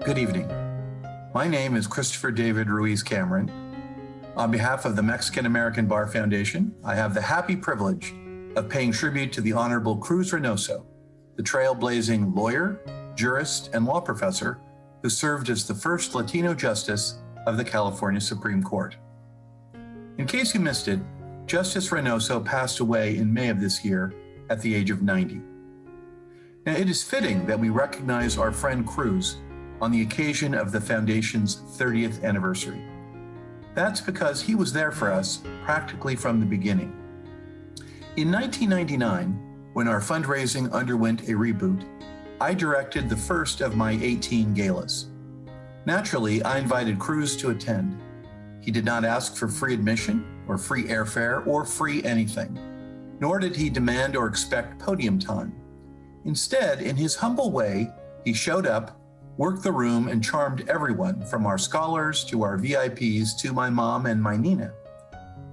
Good evening. My name is Christopher David Ruiz Cameron. On behalf of the Mexican American Bar Foundation, I have the happy privilege of paying tribute to the Honorable Cruz Reynoso, the trailblazing lawyer, jurist, and law professor who served as the first Latino justice of the California Supreme Court. In case you missed it, Justice Reynoso passed away in May of this year at the age of 90. Now, it is fitting that we recognize our friend Cruz on the occasion of the Foundation's 30th anniversary. That's because he was there for us practically from the beginning. In 1999, when our fundraising underwent a reboot, I directed the first of my 18 galas. Naturally, I invited Cruz to attend. He did not ask for free admission or free airfare or free anything, nor did he demand or expect podium time. Instead, in his humble way, he showed up, worked the room, and charmed everyone from our scholars to our VIPs to my mom and my Nina.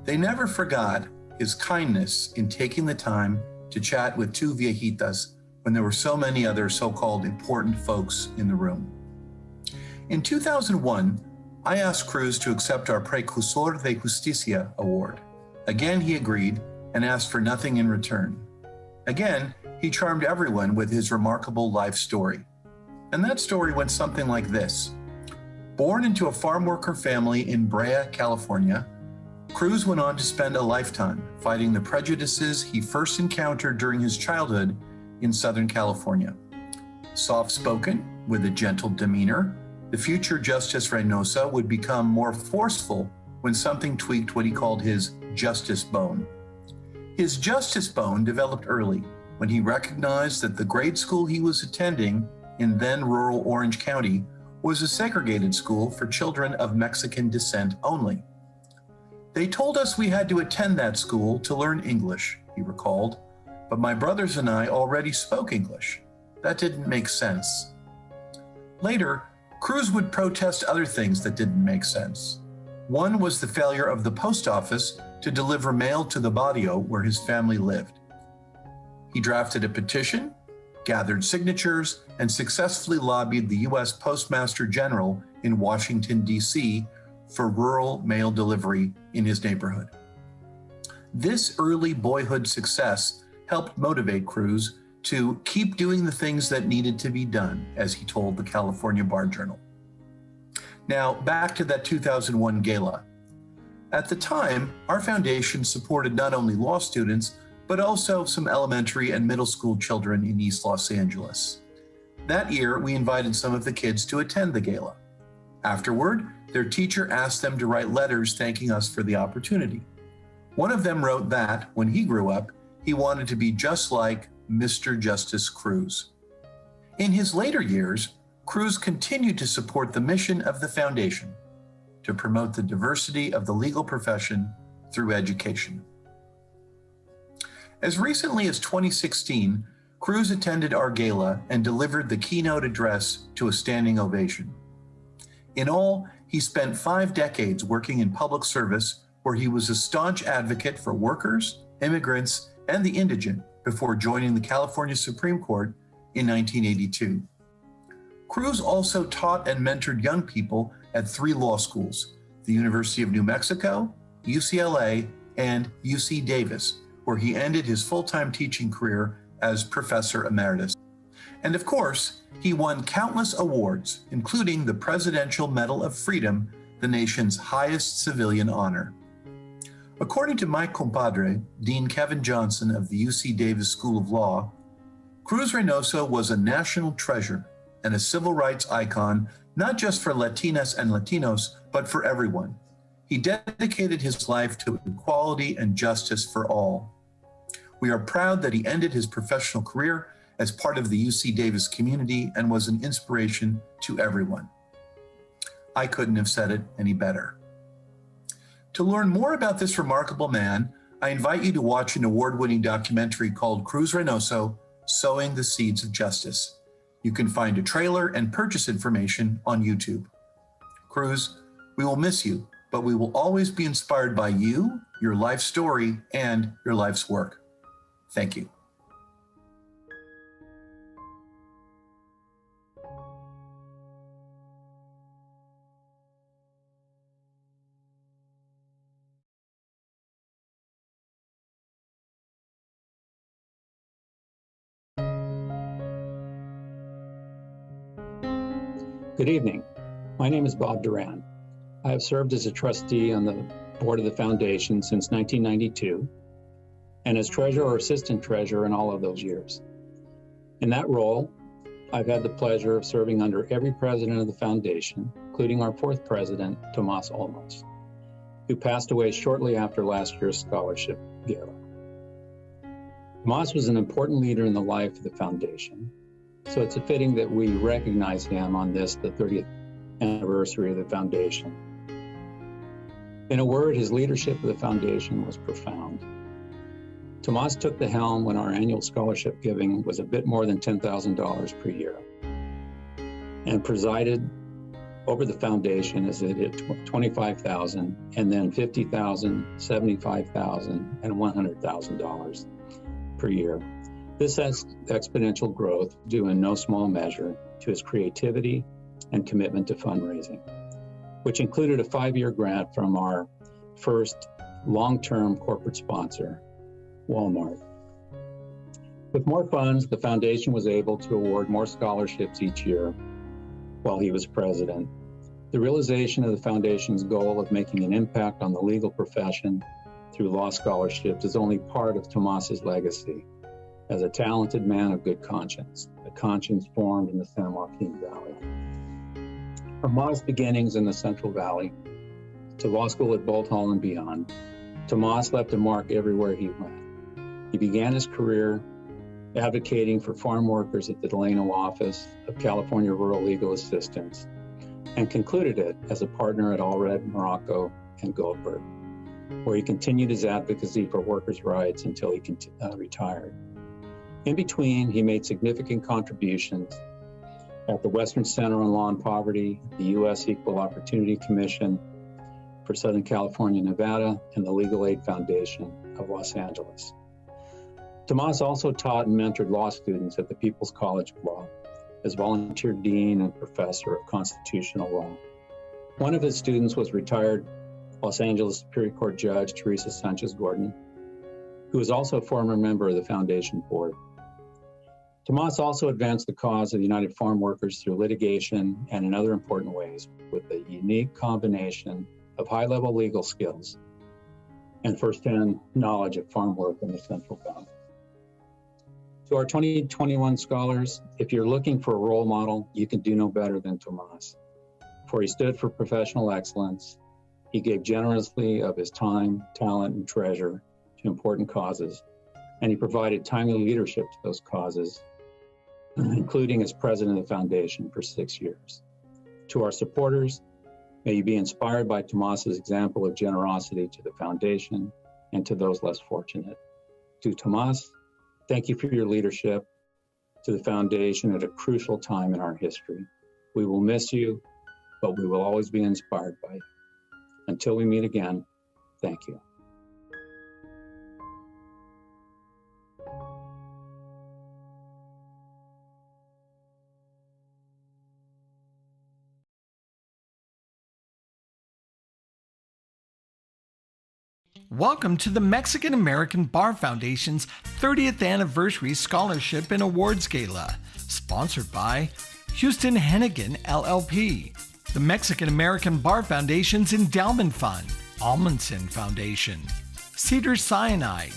They never forgot his kindness in taking the time to chat with two viejitas when there were so many other so-called important folks in the room. In 2001, I asked Cruz to accept our Precursor de Justicia award. Again, he agreed and asked for nothing in return. Again, he charmed everyone with his remarkable life story. And that story went something like this. Born into a farm worker family in Brea, California, Cruz went on to spend a lifetime fighting the prejudices he first encountered during his childhood in Southern California. Soft-spoken, with a gentle demeanor, the future Justice Reynoso would become more forceful when something tweaked what he called his justice bone. His justice bone developed early when he recognized that the grade school he was attending in then rural Orange County was a segregated school for children of Mexican descent only. They told us we had to attend that school to learn English, he recalled, but my brothers and I already spoke English. That didn't make sense. Later, Cruz would protest other things that didn't make sense. One was the failure of the post office to deliver mail to the barrio where his family lived. He drafted a petition, gathered signatures, and successfully lobbied the U.S. Postmaster General in Washington, D.C. for rural mail delivery in his neighborhood. This early boyhood success helped motivate Cruz to keep doing the things that needed to be done, as he told the California Bar Journal. Now, back to that 2001 gala. At the time, our foundation supported not only law students, but also some elementary and middle school children in East Los Angeles. That year, we invited some of the kids to attend the gala. Afterward, their teacher asked them to write letters thanking us for the opportunity. One of them wrote that, when he grew up, he wanted to be just like Mr. Justice Cruz. In his later years, Cruz continued to support the mission of the foundation to promote the diversity of the legal profession through education. As recently as 2016, Cruz attended our gala and delivered the keynote address to a standing ovation. In all, he spent 5 decades working in public service, where he was a staunch advocate for workers, immigrants, and the indigent before joining the California Supreme Court in 1982. Cruz also taught and mentored young people at 3 law schools, the University of New Mexico, UCLA, and UC Davis, where he ended his full-time teaching career as Professor Emeritus. And of course, he won countless awards, including the Presidential Medal of Freedom, the nation's highest civilian honor. According to my compadre, Dean Kevin Johnson of the UC Davis School of Law, Cruz Reynoso was a national treasure and a civil rights icon, not just for Latinas and Latinos, but for everyone. He dedicated his life to equality and justice for all. We are proud that he ended his professional career as part of the UC Davis community and was an inspiration to everyone. I couldn't have said it any better. To learn more about this remarkable man, I invite you to watch an award-winning documentary called Cruz Reynoso, Sowing the Seeds of Justice. You can find a trailer and purchase information on YouTube. Cruz, we will miss you, but we will always be inspired by you, your life story, and your life's work. Thank you. Good evening. My name is Bob Duran. I have served as a trustee on the board of the foundation since 1992 and as treasurer or assistant treasurer in all of those years. In that role, I've had the pleasure of serving under every president of the foundation, including our fourth president, Tomas Olmos, who passed away shortly after last year's scholarship gala. Tomas was an important leader in the life of the foundation, so it's fitting that we recognize him on this, the 30th anniversary of the foundation. In a word, his leadership of the foundation was profound. Tomas took the helm when our annual scholarship giving was a bit more than $10,000 per year and presided over the foundation as it hit $25,000 and then $50,000, $75,000, and $100,000 per year. This exponential growth due in no small measure to his creativity and commitment to fundraising, which included a 5-year grant from our first long-term corporate sponsor, Walmart. With more funds, the foundation was able to award more scholarships each year while he was president. The realization of the foundation's goal of making an impact on the legal profession through law scholarships is only part of Tomas's legacy as a talented man of good conscience, a conscience formed in the San Joaquin Valley. From modest beginnings in the Central Valley to law school at Bolt Hall and beyond, Tomas left a mark everywhere he went. He began his career advocating for farm workers at the Delano office of California Rural Legal Assistance and concluded it as a partner at Allred, Morocco, and Goldberg, where he continued his advocacy for workers' rights until he retired. In between, he made significant contributions at the Western Center on Law and Poverty, the U.S. Equal Opportunity Commission for Southern California, Nevada, and the Legal Aid Foundation of Los Angeles. Tomas also taught and mentored law students at the People's College of Law as volunteer dean and professor of constitutional law. One of his students was retired Los Angeles Superior Court Judge Teresa Sanchez-Gordon, who is also a former member of the foundation board. Tomas also advanced the cause of the United Farm Workers through litigation and in other important ways with a unique combination of high-level legal skills and first-hand knowledge of farm work in the Central Valley. To our 2021 scholars, if you're looking for a role model, you can do no better than Tomas. For he stood for professional excellence, he gave generously of his time, talent, and treasure to important causes, and he provided timely leadership to those causes, including as president of the foundation for 6 years. To our supporters, may you be inspired by Tomas's example of generosity to the foundation and to those less fortunate. To Tomas, thank you for your leadership to the foundation at a crucial time in our history. We will miss you, but we will always be inspired by you. Until we meet again, thank you. Welcome to the Mexican American Bar Foundation's 30th Anniversary Scholarship and Awards Gala, sponsored by Houston Hennigan LLP, the Mexican American Bar Foundation's Endowment Fund, Amundsen Foundation, Cedar Cyanide,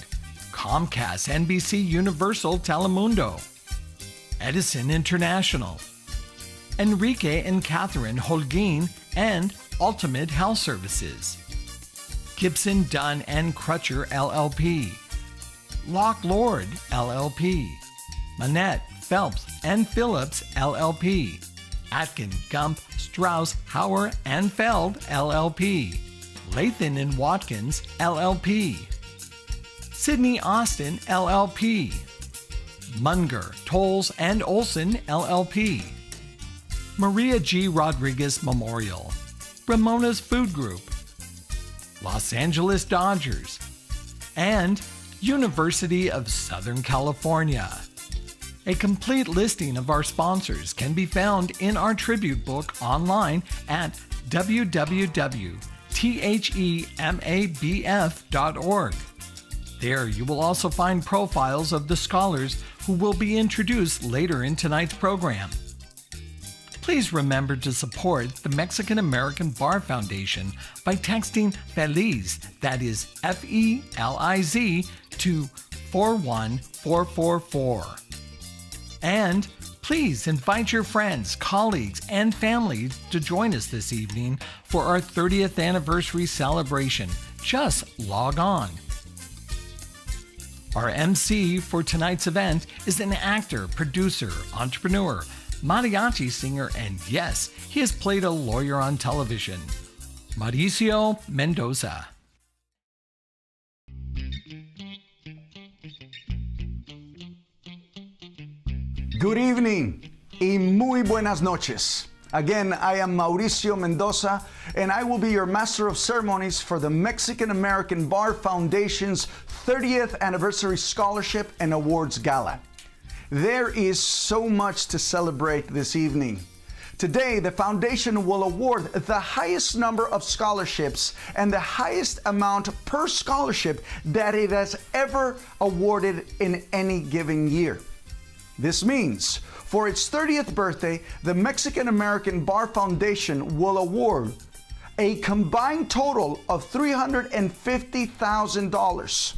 Comcast NBC Universal Telemundo, Edison International, Enrique and Catherine Holguin, and Ultimate Health Services, Gibson, Dunn and Crutcher LLP, Lock Lord LLP, Manette, Phelps and Phillips LLP, Atkin, Gump, Strauss, Hauer and Feld LLP, Lathan and Watkins LLP, Sidney Austin LLP, Munger, Tolles and Olson LLP, Maria G. Rodriguez Memorial, Ramona's Food Group, Los Angeles Dodgers, and University of Southern California. A complete listing of our sponsors can be found in our tribute book online at www.themabf.org. There you will also find profiles of the scholars who will be introduced later in tonight's program. please remember to support the Mexican American Bar Foundation by texting FELIZ, that is FELIZ, to 41444. And please invite your friends, colleagues, and family to join us this evening for our 30th anniversary celebration. Just log on. Our MC for tonight's event is an actor, producer, entrepreneur, mariachi singer, and yes, he has played a lawyer on television, Mauricio Mendoza. Good evening y muy buenas noches. Again, I am Mauricio Mendoza, and I will be your Master of Ceremonies for the Mexican American Bar Foundation's 30th Anniversary Scholarship and Awards Gala. There is so much to celebrate this evening. Today, the foundation will award the highest number of scholarships and the highest amount per scholarship that it has ever awarded in any given year. This means, for its 30th birthday, the Mexican American Bar Foundation will award a combined total of $350,000.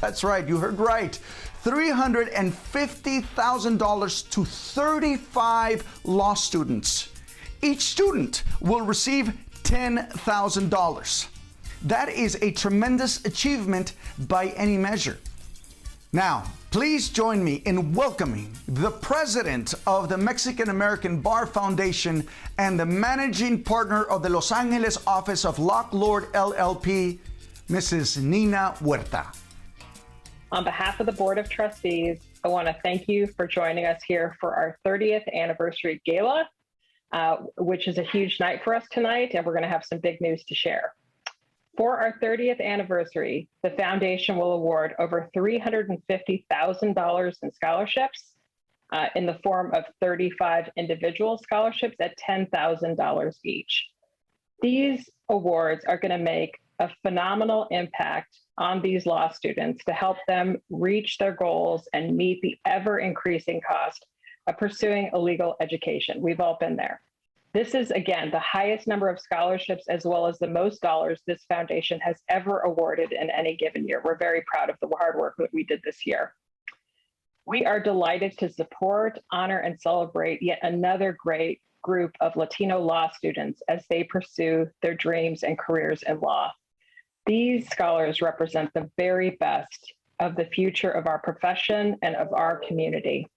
That's right, you heard right. $350,000 to 35 law students. Each student will receive $10,000. That is a tremendous achievement by any measure. Now, please join me in welcoming the president of the Mexican American Bar Foundation and the managing partner of the Los Angeles office of Lock Lord LLP, Mrs. Nina Huerta. On behalf of the Board of Trustees, I want to thank you for joining us here for our 30th anniversary gala, which is a huge night for us tonight, and we're going to have some big news to share. For our 30th anniversary, the foundation will award over $350,000 in scholarships in the form of 35 individual scholarships at $10,000 each. These awards are going to make a phenomenal impact on these law students to help them reach their goals and meet the ever-increasing cost of pursuing a legal education. We've all been there. This is, again, the highest number of scholarships as well as the most dollars this foundation has ever awarded in any given year. We're very proud of the hard work that we did this year. We are delighted to support, honor, and celebrate yet another great group of Latino law students as they pursue their dreams and careers in law. These scholars represent the very best of the future of our profession and of our community.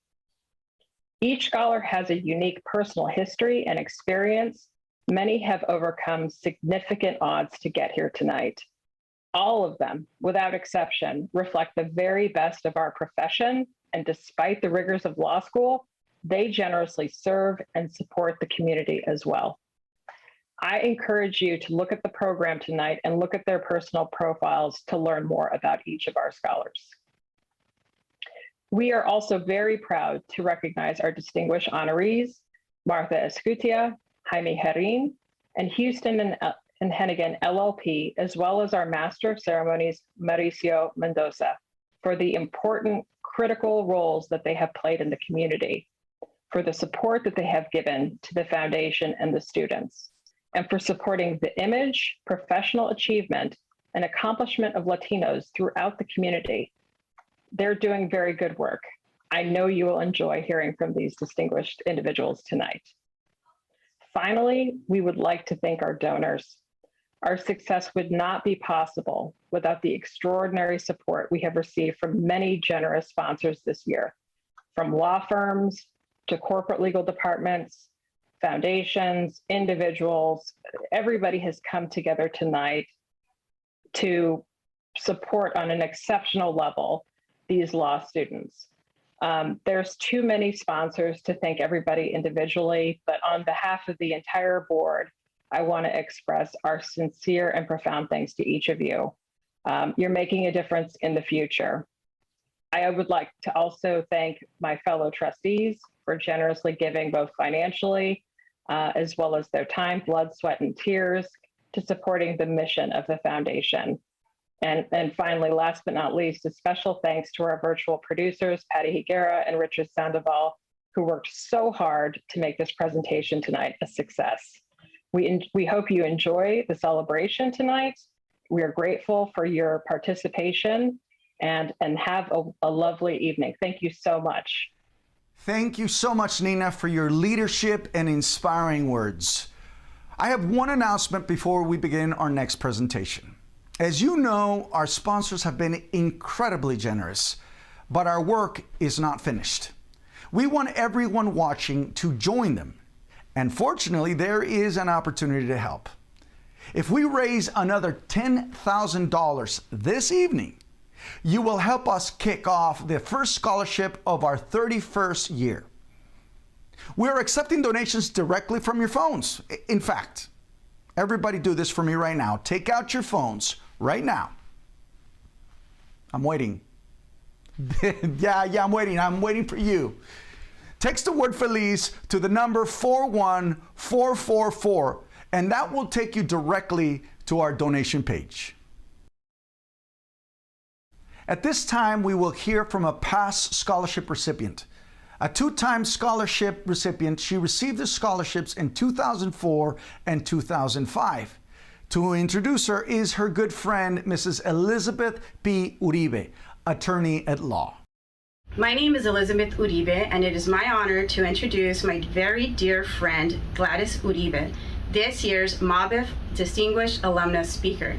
Each scholar has a unique personal history and experience. Many have overcome significant odds to get here tonight. All of them, without exception, reflect the very best of our profession, and despite the rigors of law school, they generously serve and support the community as well. I encourage you to look at the program tonight and look at their personal profiles to learn more about each of our scholars. We are also very proud to recognize our distinguished honorees, Martha Escutia, Jaime Herrin, and Houston and Hennigan LLP, as well as our Master of Ceremonies, Mauricio Mendoza, for the important, critical roles that they have played in the community, for the support that they have given to the foundation and the students, and for supporting the image, professional achievement, and accomplishment of Latinos throughout the community. They're doing very good work. I know you will enjoy hearing from these distinguished individuals tonight. Finally, we would like to thank our donors. Our success would not be possible without the extraordinary support we have received from many generous sponsors this year, from law firms to corporate legal departments, foundations, individuals. Everybody has come together tonight to support on an exceptional level these law students. There's too many sponsors to thank everybody individually, but on behalf of the entire board, I want to express our sincere and profound thanks to each of you. You're making a difference in the future. I would like to also thank my fellow trustees for generously giving both financially as well as their time, blood, sweat, and tears to supporting the mission of the foundation. And finally, last but not least, a special thanks to our virtual producers, Patty Higuera and Richard Sandoval, who worked so hard to make this presentation tonight a success. We hope you enjoy the celebration tonight. We are grateful for your participation and have a lovely evening. Thank you so much. Thank you so much, Nina, for your leadership and inspiring words. I have one announcement before we begin our next presentation. As you know, our sponsors have been incredibly generous, but our work is not finished. We want everyone watching to join them, and fortunately, there is an opportunity to help. If we raise another $10,000 this evening, you will help us kick off the first scholarship of our 31st year. We're accepting donations directly from your phones. In fact, everybody do this for me right now. Take out your phones right now. I'm waiting. yeah, I'm waiting. I'm waiting for you. Text the word FELIZ to the number 41444, and that will take you directly to our donation page. At this time, we will hear from a past scholarship recipient. A two-time scholarship recipient, she received the scholarships in 2004 and 2005. To introduce her is her good friend, Mrs. Elizabeth P. Uribe, attorney at law. My name is Elizabeth Uribe, and it is my honor to introduce my very dear friend, Gladys Uribe, this year's MABEF Distinguished Alumnus Speaker.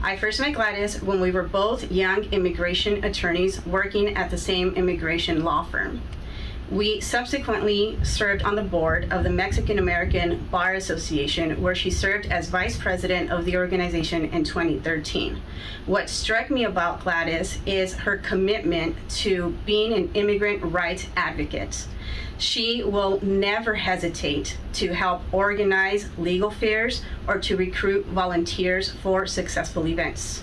I first met Gladys when we were both young immigration attorneys working at the same immigration law firm. We subsequently served on the board of the Mexican American Bar Association, where she served as vice president of the organization in 2013. What struck me about Gladys is her commitment to being an immigrant rights advocate. She will never hesitate to help organize legal fairs or to recruit volunteers for successful events.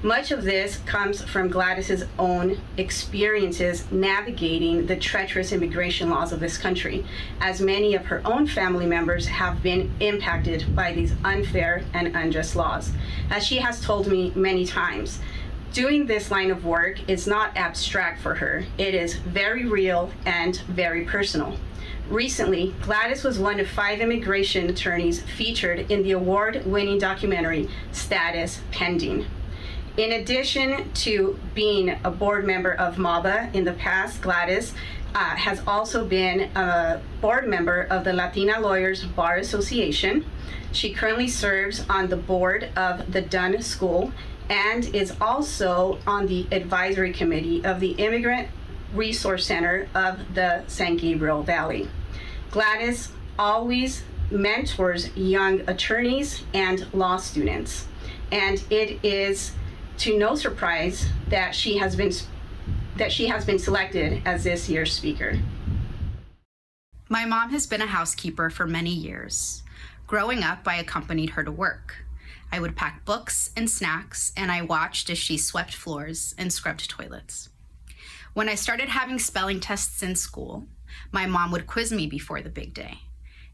Much of this comes from Gladys's own experiences navigating the treacherous immigration laws of this country, as many of her own family members have been impacted by these unfair and unjust laws. As she has told me many times, doing this line of work is not abstract for her. It is very real and very personal. Recently, Gladys was one of 5 immigration attorneys featured in the award-winning documentary, Status Pending. In addition to being a board member of MABA in the past, Gladys has also been a board member of the Latina Lawyers Bar Association. She currently serves on the board of the Dunn School and is also on the advisory committee of the Immigrant Resource Center of the San Gabriel Valley. Gladys always mentors young attorneys and law students, and it is to no surprise that she has been selected as this year's speaker. My mom has been a housekeeper for many years. Growing up, I accompanied her to work. I would pack books and snacks, and I watched as she swept floors and scrubbed toilets. When I started having spelling tests in school, my mom would quiz me before the big day.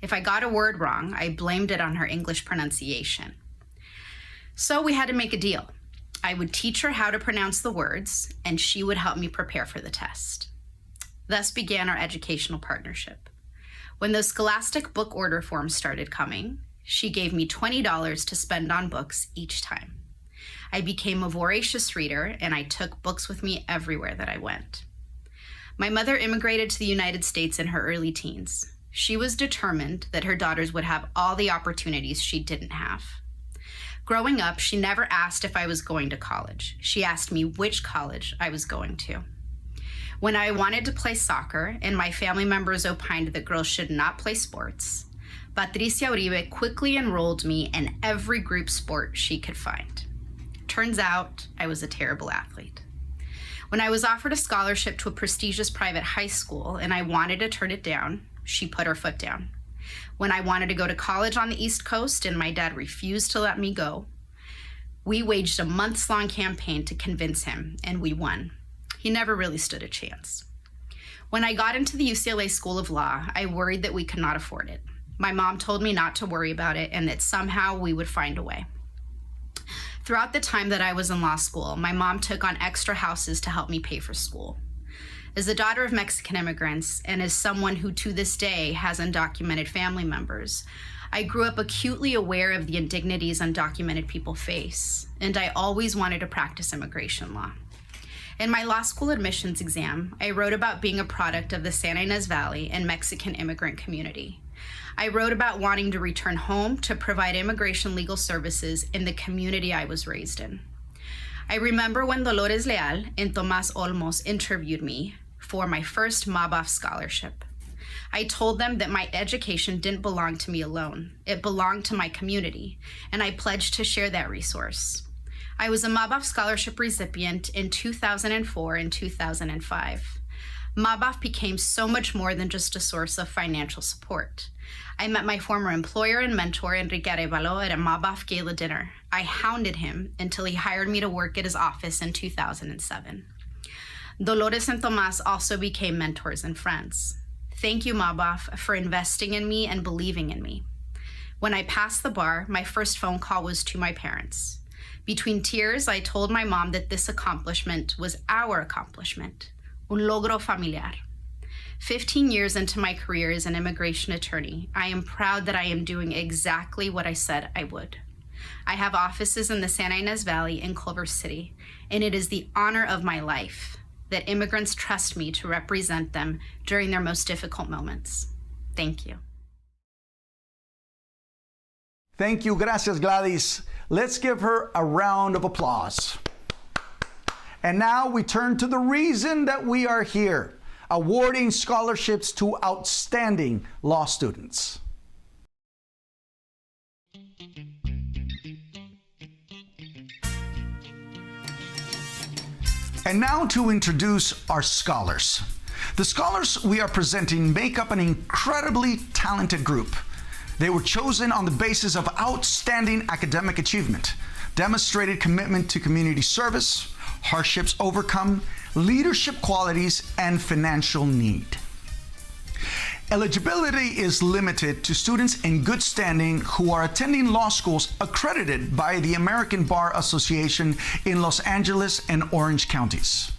If I got a word wrong, I blamed it on her English pronunciation. So we had to make a deal. I would teach her how to pronounce the words, and she would help me prepare for the test. Thus began our educational partnership. When those scholastic book order forms started coming, she gave me $20 to spend on books each time. I became a voracious reader, and I took books with me everywhere that I went. My mother immigrated to the United States in her early teens. She was determined that her daughters would have all the opportunities she didn't have. Growing up, she never asked if I was going to college. She asked me which college I was going to. When I wanted to play soccer and my family members opined that girls should not play sports, Patricia Uribe quickly enrolled me in every group sport she could find. Turns out, I was a terrible athlete. When I was offered a scholarship to a prestigious private high school and I wanted to turn it down, she put her foot down. When I wanted to go to college on the East Coast and my dad refused to let me go, we waged a months-long campaign to convince him, and we won. He never really stood a chance. When I got into the UCLA School of Law, I worried that we could not afford it. My mom told me not to worry about it and that somehow we would find a way. Throughout the time that I was in law school, my mom took on extra houses to help me pay for school. As the daughter of Mexican immigrants and as someone who to this day has undocumented family members, I grew up acutely aware of the indignities undocumented people face, and I always wanted to practice immigration law. In my law school admissions exam, I wrote about being a product of the Santa Ynez Valley and Mexican immigrant community. I wrote about wanting to return home to provide immigration legal services in the community I was raised in. I remember when Dolores Leal and Tomás Olmos interviewed me for my first MABAF scholarship. I told them that my education didn't belong to me alone. It belonged to my community, and I pledged to share that resource. I was a MABAF scholarship recipient in 2004 and 2005. MABAF became so much more than just a source of financial support. I met my former employer and mentor, Enrique Arevalo, at a MABAF gala dinner. I hounded him until he hired me to work at his office in 2007. Dolores and Tomás also became mentors and friends. Thank you, MABAF, for investing in me and believing in me. When I passed the bar, my first phone call was to my parents. Between tears, I told my mom that this accomplishment was our accomplishment, un logro familiar. 15 years into my career as an immigration attorney, I am proud that I am doing exactly what I said I would. I have offices in the Santa Ynez Valley and Culver City, and it is the honor of my life that immigrants trust me to represent them during their most difficult moments. Thank you. Thank you, gracias Gladys. Let's give her a round of applause. And now we turn to the reason that we are here, awarding scholarships to outstanding law students. And now to introduce our scholars. The scholars we are presenting make up an incredibly talented group. They were chosen on the basis of outstanding academic achievement, demonstrated commitment to community service, hardships overcome, leadership qualities, and financial need. Eligibility is limited to students in good standing who are attending law schools accredited by the American Bar Association in Los Angeles and Orange counties.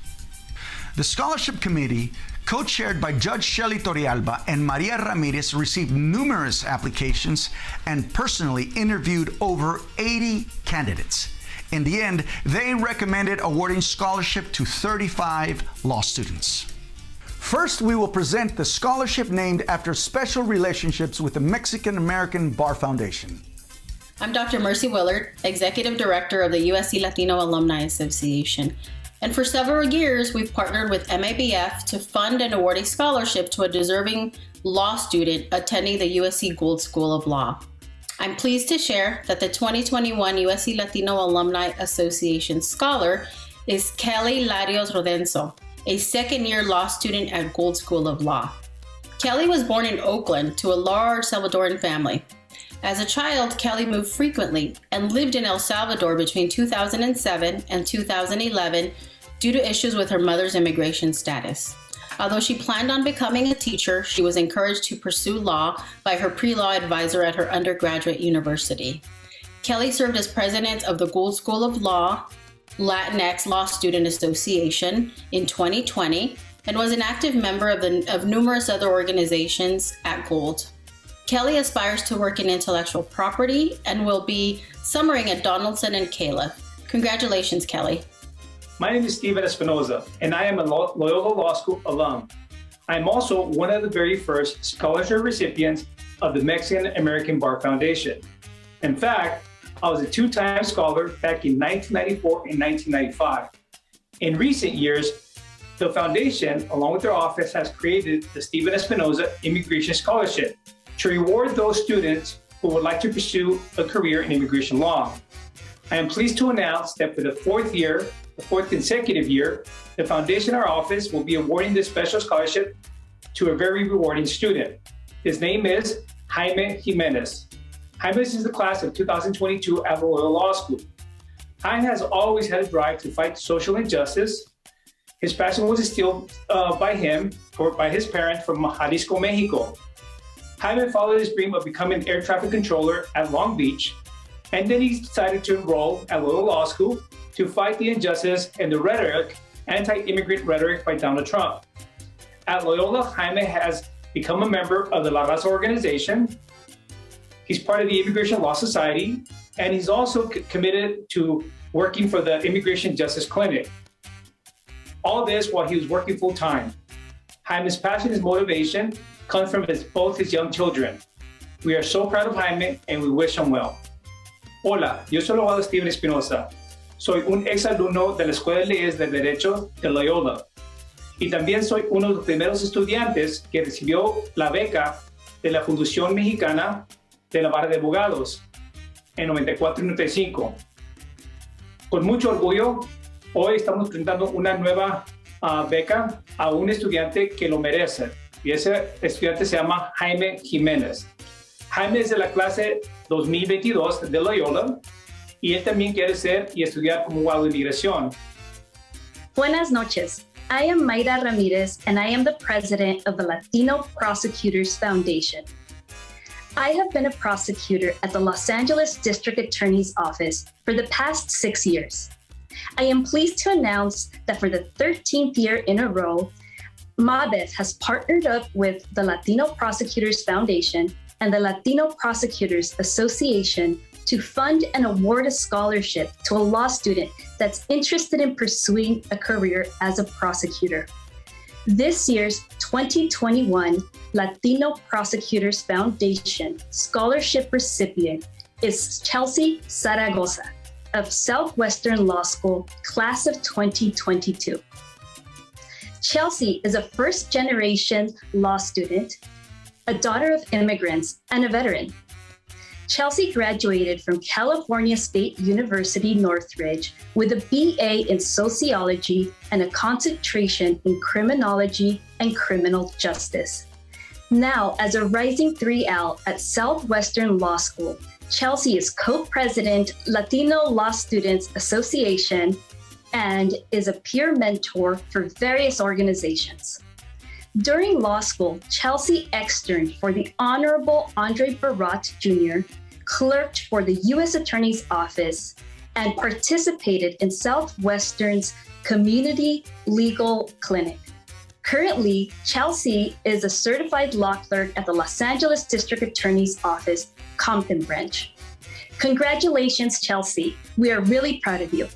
The scholarship committee, co-chaired by Judge Shelley Torrealba and Maria Ramirez, received numerous applications and personally interviewed over 80 candidates. In the end, they recommended awarding scholarship to 35 law students. First, we will present the scholarship named after special relationships with the Mexican American Bar Foundation. I'm Dr. Mercy Willard, Executive Director of the USC Latino Alumni Association. And for several years, we've partnered with MABF to fund and award a scholarship to a deserving law student attending the USC Gould School of Law. I'm pleased to share that the 2021 USC Latino Alumni Association Scholar is Kelly Larios Rodenso, a second-year law student at Gould School of Law. Kelly was born in Oakland to a large Salvadoran family. As a child, Kelly moved frequently and lived in El Salvador between 2007 and 2011 due to issues with her mother's immigration status. Although she planned on becoming a teacher, she was encouraged to pursue law by her pre-law advisor at her undergraduate university. Kelly served as president of the Gould School of Law Latinx Law Student Association in 2020 and was an active member of numerous other organizations at Gould. Kelly aspires to work in intellectual property and will be summering at Donaldson and Caleb. Congratulations, Kelly. My name is Steven Espinoza, and I am a Loyola Law School alum. I am also one of the very first scholarship recipients of the Mexican American Bar Foundation. In fact, I was a two-time scholar back in 1994 and 1995. In recent years, the foundation, along with their office, has created the Steven Espinoza Immigration Scholarship to reward those students who would like to pursue a career in immigration law. I am pleased to announce that for the fourth consecutive year, the foundation, our office, will be awarding this special scholarship to a very rewarding student. His name is Jaime Jimenez. Jaime is the class of 2022 at Loyola Law School. Jaime has always had a drive to fight social injustice. His passion was instilled by his parents from Jalisco, Mexico. Jaime followed his dream of becoming an air traffic controller at Long Beach, and then he decided to enroll at Loyola Law School to fight the injustice and the rhetoric anti-immigrant rhetoric by Donald Trump. At Loyola, Jaime has become a member of the La Raza organization. He's part of the Immigration Law Society, and he's also committed to working for the Immigration Justice Clinic. All this while he was working full-time. Jaime's passion and motivation comes from both his young children. We are so proud of Jaime and we wish him well. Hola, yo soy el abogado Steven Espinosa. Soy un exalumno de la Escuela de Leyes del Derecho de Loyola. Y también soy uno de los primeros estudiantes que recibió la beca de la Fundación Mexicana de la Barra de Abogados en 94 y 95. Con mucho orgullo, hoy estamos presentando una nueva beca a un estudiante que lo merece. Y ese estudiante se llama Jaime Jiménez. Jaime es de la clase 2022 de Loyola y él también quiere ser y estudiar como abogado de inmigración. Buenas noches. I am Mayra Ramirez, and I am the president of the Latino Prosecutors Foundation. I have been a prosecutor at the Los Angeles District Attorney's Office for the past 6 years. I am pleased to announce that for the 13th year in a row, MABEF has partnered up with the Latino Prosecutors Foundation and the Latino Prosecutors Association to fund and award a scholarship to a law student that's interested in pursuing a career as a prosecutor. This year's 2021 Latino Prosecutors Foundation scholarship recipient is Chelsea Zaragoza of Southwestern Law School, class of 2022. Chelsea is a first-generation law student, a daughter of immigrants, and a veteran. Chelsea graduated from California State University Northridge with a BA in sociology and a concentration in criminology and criminal justice. Now, as a rising 3L at Southwestern Law School, Chelsea is co-president Latino Law Students Association and is a peer mentor for various organizations. During law school, Chelsea externed for the Honorable Andre Barat Jr., clerked for the U.S. Attorney's Office, and participated in Southwestern's Community Legal Clinic. Currently, Chelsea is a certified law clerk at the Los Angeles District Attorney's Office, Compton Branch. Congratulations, Chelsea. We are really proud of you.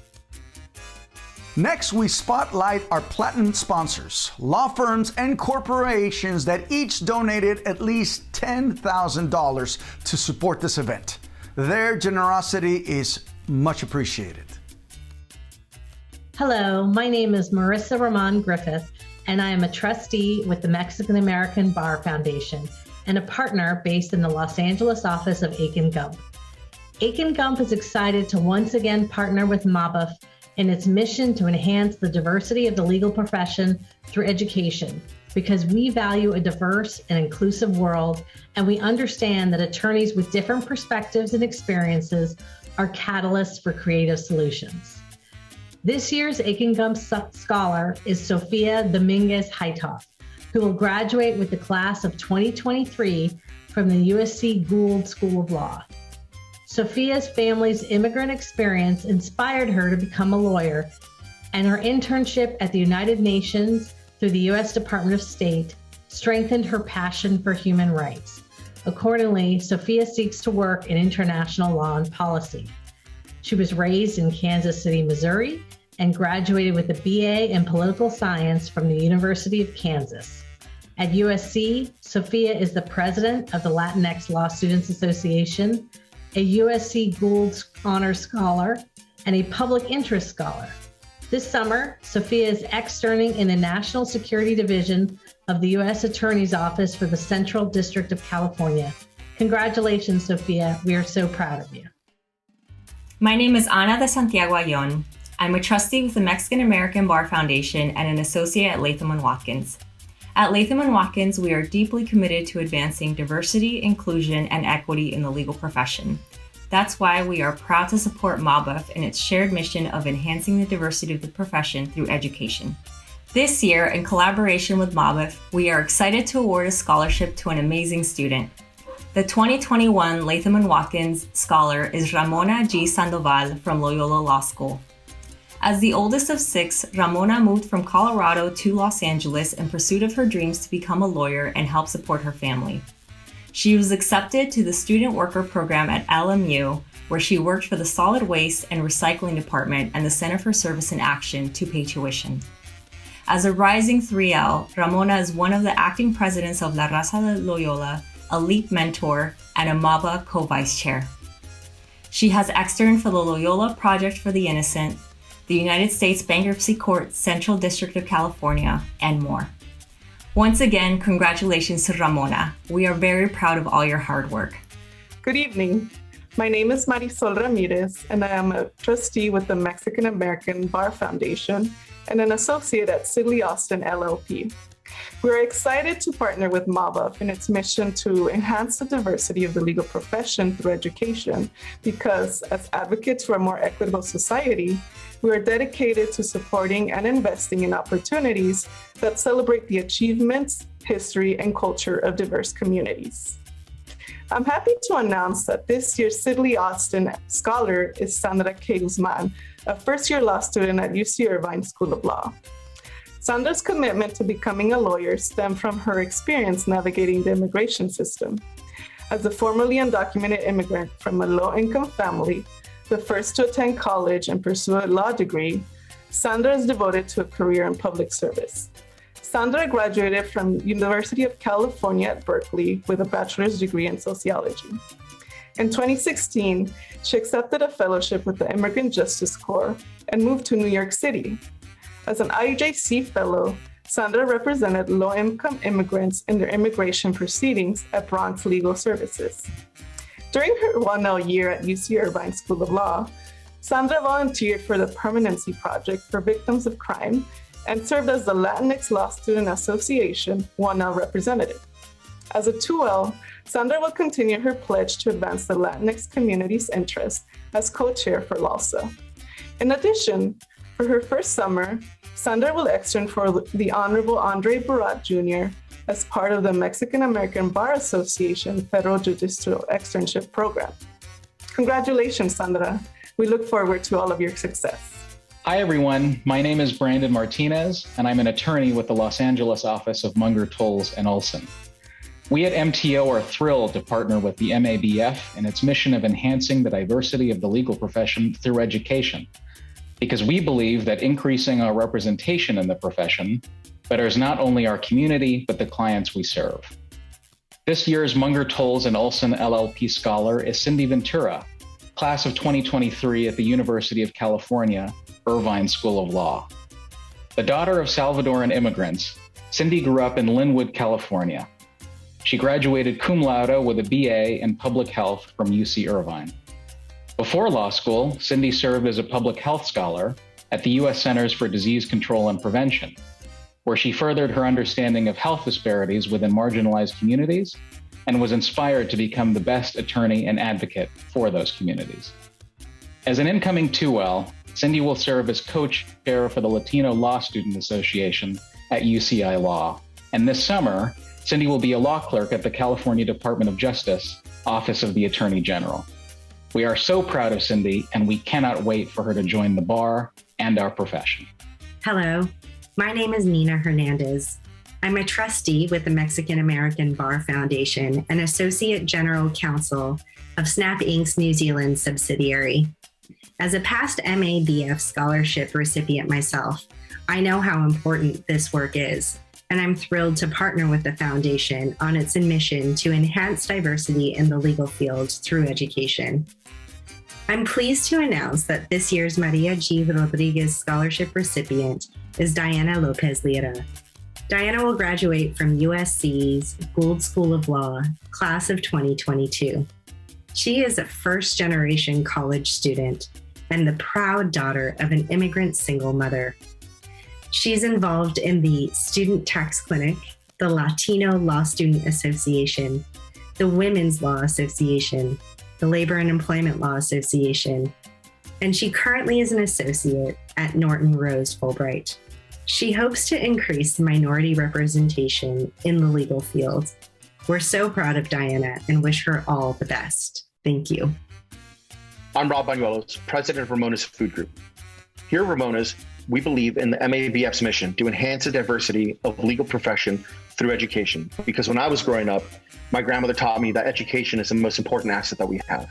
Next, we spotlight our platinum sponsors, law firms and corporations that each donated at least $10,000 to support this event. Their generosity is much appreciated. Hello, my name is Marissa Ramon Griffith, and I am a trustee with the Mexican American Bar Foundation and a partner based in the Los Angeles office of Aiken Gump. Aiken Gump is excited to once again partner with MABEF in its mission to enhance the diversity of the legal profession through education, because we value a diverse and inclusive world, and we understand that attorneys with different perspectives and experiences are catalysts for creative solutions. This year's Aiken Gump Scholar is Sofia Dominguez Hightoff, who will graduate with the class of 2023 from the USC Gould School of Law. Sophia's family's immigrant experience inspired her to become a lawyer, and her internship at the United Nations through the U.S. Department of State strengthened her passion for human rights. Accordingly, Sophia seeks to work in international law and policy. She was raised in Kansas City, Missouri, and graduated with a BA in political science from the University of Kansas. At USC, Sophia is the president of the Latinx Law Students Association, a USC Gould Honors Scholar, and a Public Interest Scholar. This summer, Sophia is externing in the National Security Division of the U.S. Attorney's Office for the Central District of California. Congratulations, Sophia. We are so proud of you. My name is Ana de Santiago Ayon. I'm a trustee with the Mexican American Bar Foundation and an associate at Latham & Watkins. At Latham & Watkins, we are deeply committed to advancing diversity, inclusion, and equity in the legal profession. That's why we are proud to support MABEF in its shared mission of enhancing the diversity of the profession through education. This year, in collaboration with MABEF, we are excited to award a scholarship to an amazing student. The 2021 Latham & Watkins Scholar is Ramona G. Sandoval from Loyola Law School. As the oldest of 6, Ramona moved from Colorado to Los Angeles in pursuit of her dreams to become a lawyer and help support her family. She was accepted to the Student Worker Program at LMU, where she worked for the Solid Waste and Recycling Department and the Center for Service and Action to pay tuition. As a rising 3L, Ramona is one of the acting presidents of La Raza de Loyola, a LEAP mentor, and a MABA co-vice chair. She has externed for the Loyola Project for the Innocent, the United States Bankruptcy Court Central District of California, and more. Once again, congratulations to Ramona. We are very proud of all your hard work. Good evening. My name is Marisol Ramirez, and I am a trustee with the Mexican American Bar Foundation and an associate at Sidley Austin LLP. We're excited to partner with MABA in its mission to enhance the diversity of the legal profession through education because, as advocates for a more equitable society, we are dedicated to supporting and investing in opportunities that celebrate the achievements, history, and culture of diverse communities. I'm happy to announce that this year's Sidley Austin Scholar is Sandra K. Guzman, a first-year law student at UC Irvine School of Law. Sandra's commitment to becoming a lawyer stemmed from her experience navigating the immigration system. As a formerly undocumented immigrant from a low-income family, the first to attend college and pursue a law degree, Sandra is devoted to a career in public service. Sandra graduated from University of California at Berkeley with a bachelor's degree in sociology. In 2016, she accepted a fellowship with the Immigrant Justice Corps and moved to New York City. As an IJC fellow, Sandra represented low-income immigrants in their immigration proceedings at Bronx Legal Services. During her 1L year at UC Irvine School of Law, Sandra volunteered for the Permanency Project for Victims of Crime and served as the Latinx Law Student Association 1L representative. As a 2L, Sandra will continue her pledge to advance the Latinx community's interest as co-chair for LALSA. In addition, for her first summer, Sandra will extern for the Honorable Andre Barat Jr. as part of the Mexican American Bar Association Federal Judicial Externship Program. Congratulations, Sandra. We look forward to all of your success. Hi, everyone. My name is Brandon Martinez, and I'm an attorney with the Los Angeles office of Munger, Tolles & Olson. We at MTO are thrilled to partner with the MABF in its mission of enhancing the diversity of the legal profession through education, because we believe that increasing our representation in the profession betters not only our community, but the clients we serve. This year's Munger, Tolles & Olson LLP Scholar is Cindy Ventura, class of 2023 at the University of California, Irvine School of Law. The daughter of Salvadoran immigrants, Cindy grew up in Linwood, California. She graduated cum laude with a BA in public health from UC Irvine. Before law school, Cindy served as a public health scholar at the U.S. Centers for Disease Control and Prevention, where she furthered her understanding of health disparities within marginalized communities and was inspired to become the best attorney and advocate for those communities. As an incoming 2L, Cindy will serve as co-chair for the Latino Law Student Association at UCI Law. And this summer, Cindy will be a law clerk at the California Department of Justice, Office of the Attorney General. We are so proud of Cindy, and we cannot wait for her to join the bar and our profession. Hello, my name is Nina Hernandez. I'm a trustee with the Mexican American Bar Foundation and Associate General Counsel of Snap Inc.'s New Zealand subsidiary. As a past MABF scholarship recipient myself, I know how important this work is, and I'm thrilled to partner with the foundation on its mission to enhance diversity in the legal field through education. I'm pleased to announce that this year's Maria G. Rodriguez Scholarship recipient is Diana Lopez Lira. Diana will graduate from USC's Gould School of Law, class of 2022. She is a first-generation college student and the proud daughter of an immigrant single mother. She's involved in the Student Tax Clinic, the Latino Law Student Association, the Women's Law Association, the Labor and Employment Law Association, and she currently is an associate at Norton Rose Fulbright. She hopes to increase minority representation in the legal field. We're so proud of Diana and wish her all the best. Thank you. I'm Rob Banuelos, president of Ramona's Food Group. Here at Ramona's, we believe in the MABF's mission to enhance the diversity of legal profession through education. Because when I was growing up, my grandmother taught me that education is the most important asset that we have.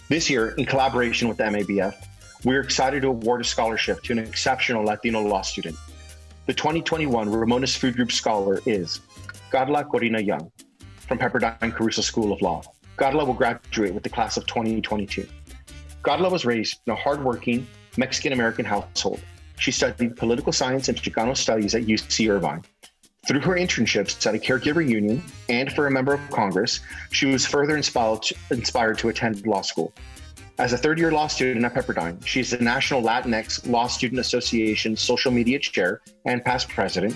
This year, in collaboration with the MABF, we're excited to award a scholarship to an exceptional Latino law student. The 2021 Ramona's Food Group Scholar is Gala Corina Young from Pepperdine Caruso School of Law. Gala will graduate with the class of 2022. Gala was raised in a hardworking Mexican-American household. She studied political science and Chicano studies at UC Irvine. Through her internships at a caregiver union and for a member of Congress, she was further inspired to attend law school. As a third-year law student at Pepperdine, she is the National Latinx Law Student Association Social Media Chair and past president,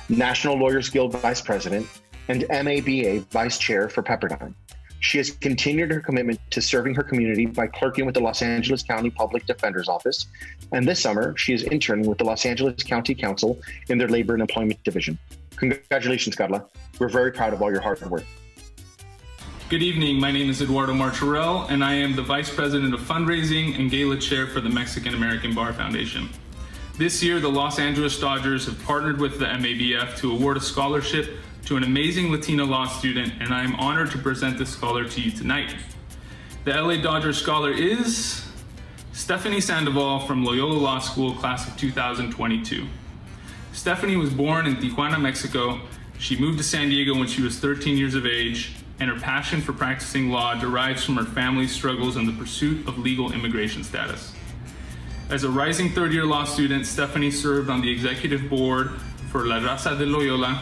National Lawyers Guild Vice President, and MABA Vice Chair for Pepperdine. She has continued her commitment to serving her community by clerking with the Los Angeles County Public Defender's Office, and this summer, she is interning with the Los Angeles County Council in their Labor and Employment Division. Congratulations, Gala. We're very proud of all your hard work. Good evening, my name is Eduardo Martorell, and I am the Vice President of Fundraising and Gala Chair for the Mexican American Bar Foundation. This year, the Los Angeles Dodgers have partnered with the MABF to award a scholarship to an amazing Latino law student, and I am honored to present this scholar to you tonight. The LA Dodgers scholar is Stephanie Sandoval from Loyola Law School, class of 2022. Stephanie was born in Tijuana, Mexico. She moved to San Diego when she was 13 years of age, and her passion for practicing law derives from her family's struggles in the pursuit of legal immigration status. As a rising third-year law student, Stephanie served on the executive board for La Raza de Loyola,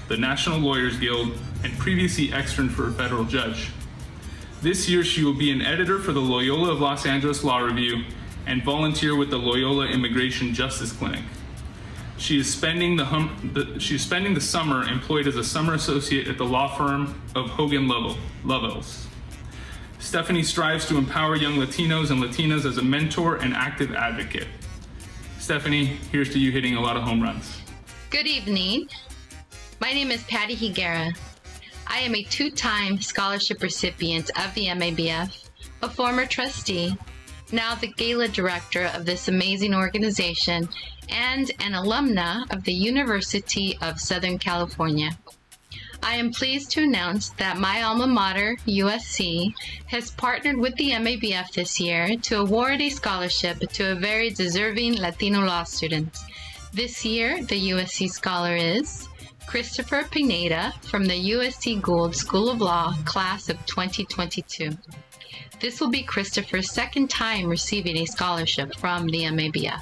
the National Lawyers Guild, and previously externed for a federal judge. This year, she will be an editor for the Loyola of Los Angeles Law Review and volunteer with the Loyola Immigration Justice Clinic. She is spending the summer employed as a summer associate at the law firm of Hogan Lovells. Stephanie strives to empower young Latinos and Latinas as a mentor and active advocate. Stephanie, here's to you hitting a lot of home runs. Good evening. My name is Patty Higuera. I am a two-time scholarship recipient of the MABF, a former trustee, now the Gala director of this amazing organization, and an alumna of the University of Southern California. I am pleased to announce that my alma mater, USC, has partnered with the MABF this year to award a scholarship to a very deserving Latino law student. This year, the USC scholar is Christopher Pineda from the USC Gould School of Law, class of 2022. This will be Christopher's second time receiving a scholarship from the MABF.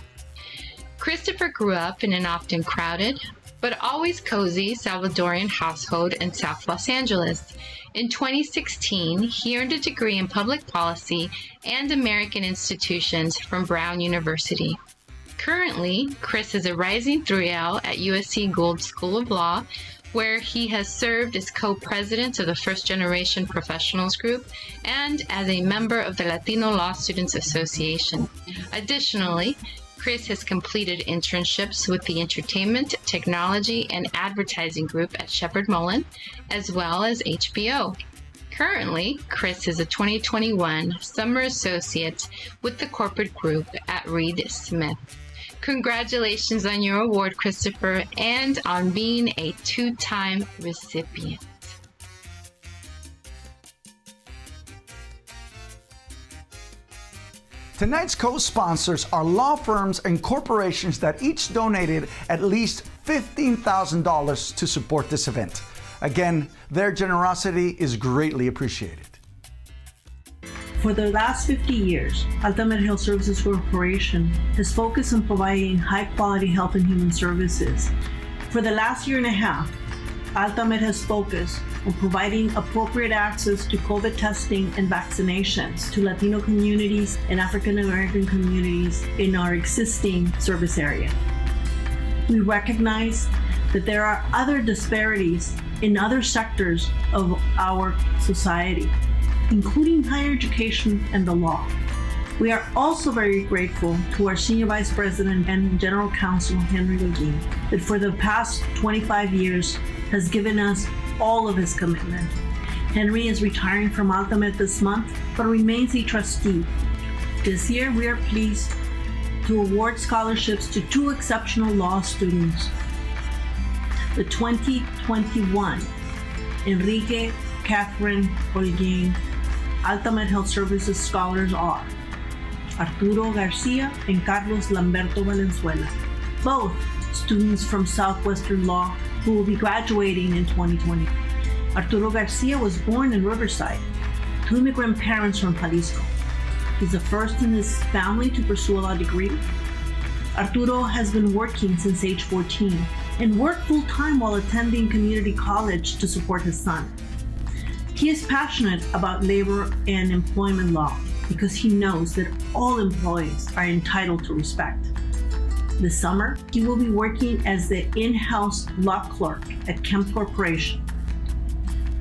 Christopher grew up in an often crowded, but always cozy Salvadorian household in South Los Angeles. In 2016, he earned a degree in public policy and American institutions from Brown University. Currently, Chris is a rising 3L at USC Gould School of Law, where he has served as co-president of the First Generation Professionals Group and as a member of the Latino Law Students Association. Additionally, Chris has completed internships with the Entertainment, Technology, and Advertising Group at Shepherd Mullen, as well as HBO. Currently, Chris is a 2021 Summer Associate with the Corporate Group at Reed Smith. Congratulations on your award, Christopher, and on being a two-time recipient. Tonight's co-sponsors are law firms and corporations that each donated at least $15,000 to support this event. Again, their generosity is greatly appreciated. For the last 50 years, Altamed Health Services Corporation has focused on providing high-quality health and human services. For the last year and a half, Altamed has focused on providing appropriate access to COVID testing and vaccinations to Latino communities and African American communities in our existing service area. We recognize that there are other disparities in other sectors of our society, including higher education and the law. We are also very grateful to our Senior Vice President and General Counsel, Henry Login, that for the past 25 years has given us all of his commitment. Henry is retiring from Altamed this month, but remains a trustee. This year, we are pleased to award scholarships to 2 exceptional law students. The 2021 Enrique Catherine Holguin Altamed Health Services scholars are Arturo Garcia and Carlos Lamberto Valenzuela, both students from Southwestern Law who will be graduating in 2020. Arturo Garcia was born in Riverside to immigrant parents from Jalisco. He's the first in his family to pursue a law degree. Arturo has been working since age 14 and worked full-time while attending community college to support his son. He is passionate about labor and employment law because he knows that all employees are entitled to respect. This summer, he will be working as the in-house law clerk at Kemp Corporation.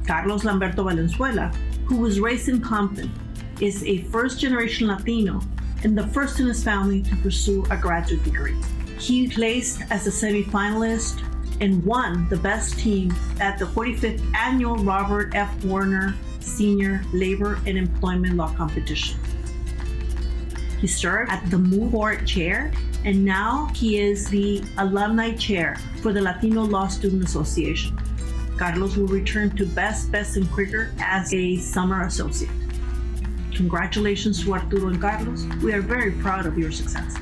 Carlos Lamberto Valenzuela, who was raised in Compton, is a first-generation Latino and the first in his family to pursue a graduate degree. He placed as a semifinalist and won the best team at the 45th Annual Robert F. Warner Senior Labor and Employment Law Competition. He served at the Move Forward Chair, and now he is the Alumni Chair for the Latino Law Student Association. Carlos will return to Best and Quicker as a summer associate. Congratulations to Arturo and Carlos. We are very proud of your success.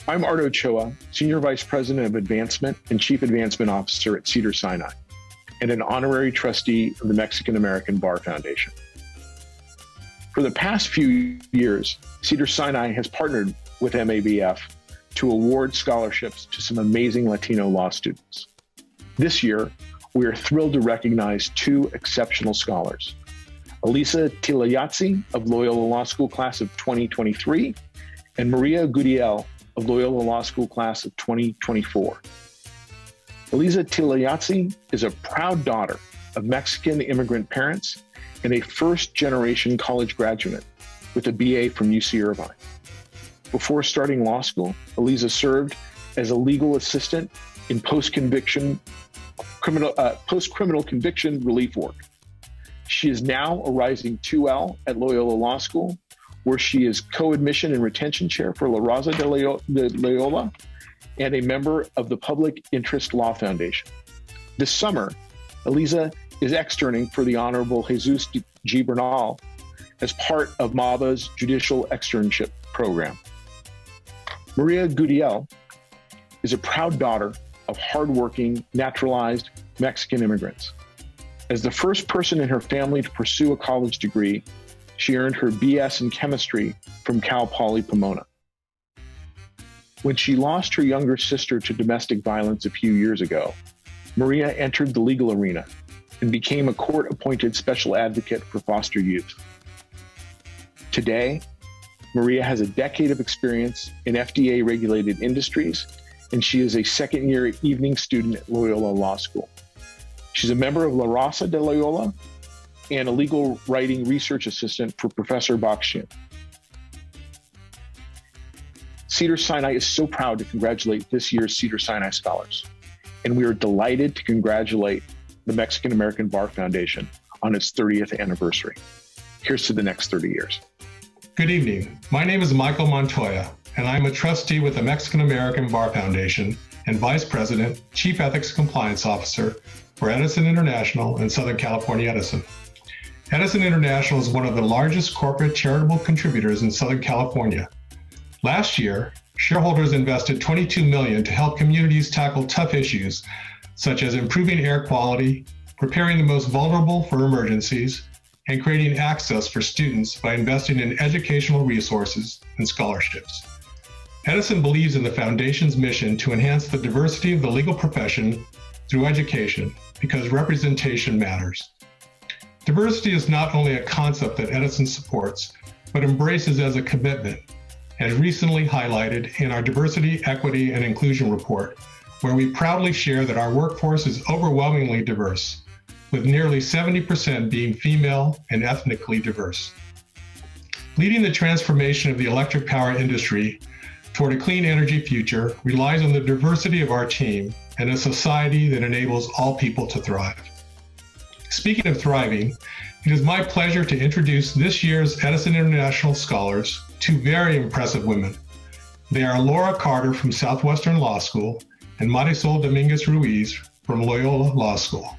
I'm Art Ochoa, Senior Vice President of Advancement and Chief Advancement Officer at Cedars-Sinai, and an honorary trustee of the Mexican American Bar Foundation. For the past few years, Cedars-Sinai has partnered with MABF to award scholarships to some amazing Latino law students. This year, we are thrilled to recognize 2 exceptional scholars, Elisa Tilayatsi of Loyola Law School class of 2023 and Maria Gudiel of Loyola Law School class of 2024. Elisa Tilayatsi is a proud daughter of Mexican immigrant parents and a first-generation college graduate with a BA from UC Irvine. Before starting law school, Elisa served as a legal assistant in post-criminal conviction relief work. She is now a rising 2L at Loyola Law School, where she is co-admission and retention chair for La Raza de Loyola and a member of the Public Interest Law Foundation. This summer, Elisa is externing for the Honorable Jesus G. Bernal as part of MABA's Judicial Externship Program. Maria Gudiel is a proud daughter of hardworking, naturalized Mexican immigrants. As the first person in her family to pursue a college degree, she earned her BS in chemistry from Cal Poly Pomona. When she lost her younger sister to domestic violence a few years ago, Maria entered the legal arena and became a court-appointed special advocate for foster youth. Today, Maria has a decade of experience in FDA-regulated industries, and she is a second-year evening student at Loyola Law School. She's a member of La Raza de Loyola and a legal writing research assistant for Professor Bakshian. Cedars-Sinai is so proud to congratulate this year's Cedars-Sinai Scholars, and we are delighted to congratulate the Mexican American Bar Foundation on its 30th anniversary. Here's to the next 30 years. Good evening. My name is Michael Montoya, and I'm a trustee with the Mexican American Bar Foundation and Vice President, Chief Ethics Compliance Officer for Edison International in Southern California Edison. Edison International is one of the largest corporate charitable contributors in Southern California. Last year, shareholders invested $22 million to help communities tackle tough issues such as improving air quality, preparing the most vulnerable for emergencies, and creating access for students by investing in educational resources and scholarships. Edison believes in the Foundation's mission to enhance the diversity of the legal profession through education because representation matters. Diversity is not only a concept that Edison supports, but embraces as a commitment, as recently highlighted in our Diversity, Equity, and Inclusion Report, where we proudly share that our workforce is overwhelmingly diverse, with nearly 70% being female and ethnically diverse. Leading the transformation of the electric power industry toward a clean energy future relies on the diversity of our team and a society that enables all people to thrive. Speaking of thriving, it is my pleasure to introduce this year's Edison International Scholars, two very impressive women. They are Laura Carter from Southwestern Law School and Marisol Dominguez Ruiz from Loyola Law School.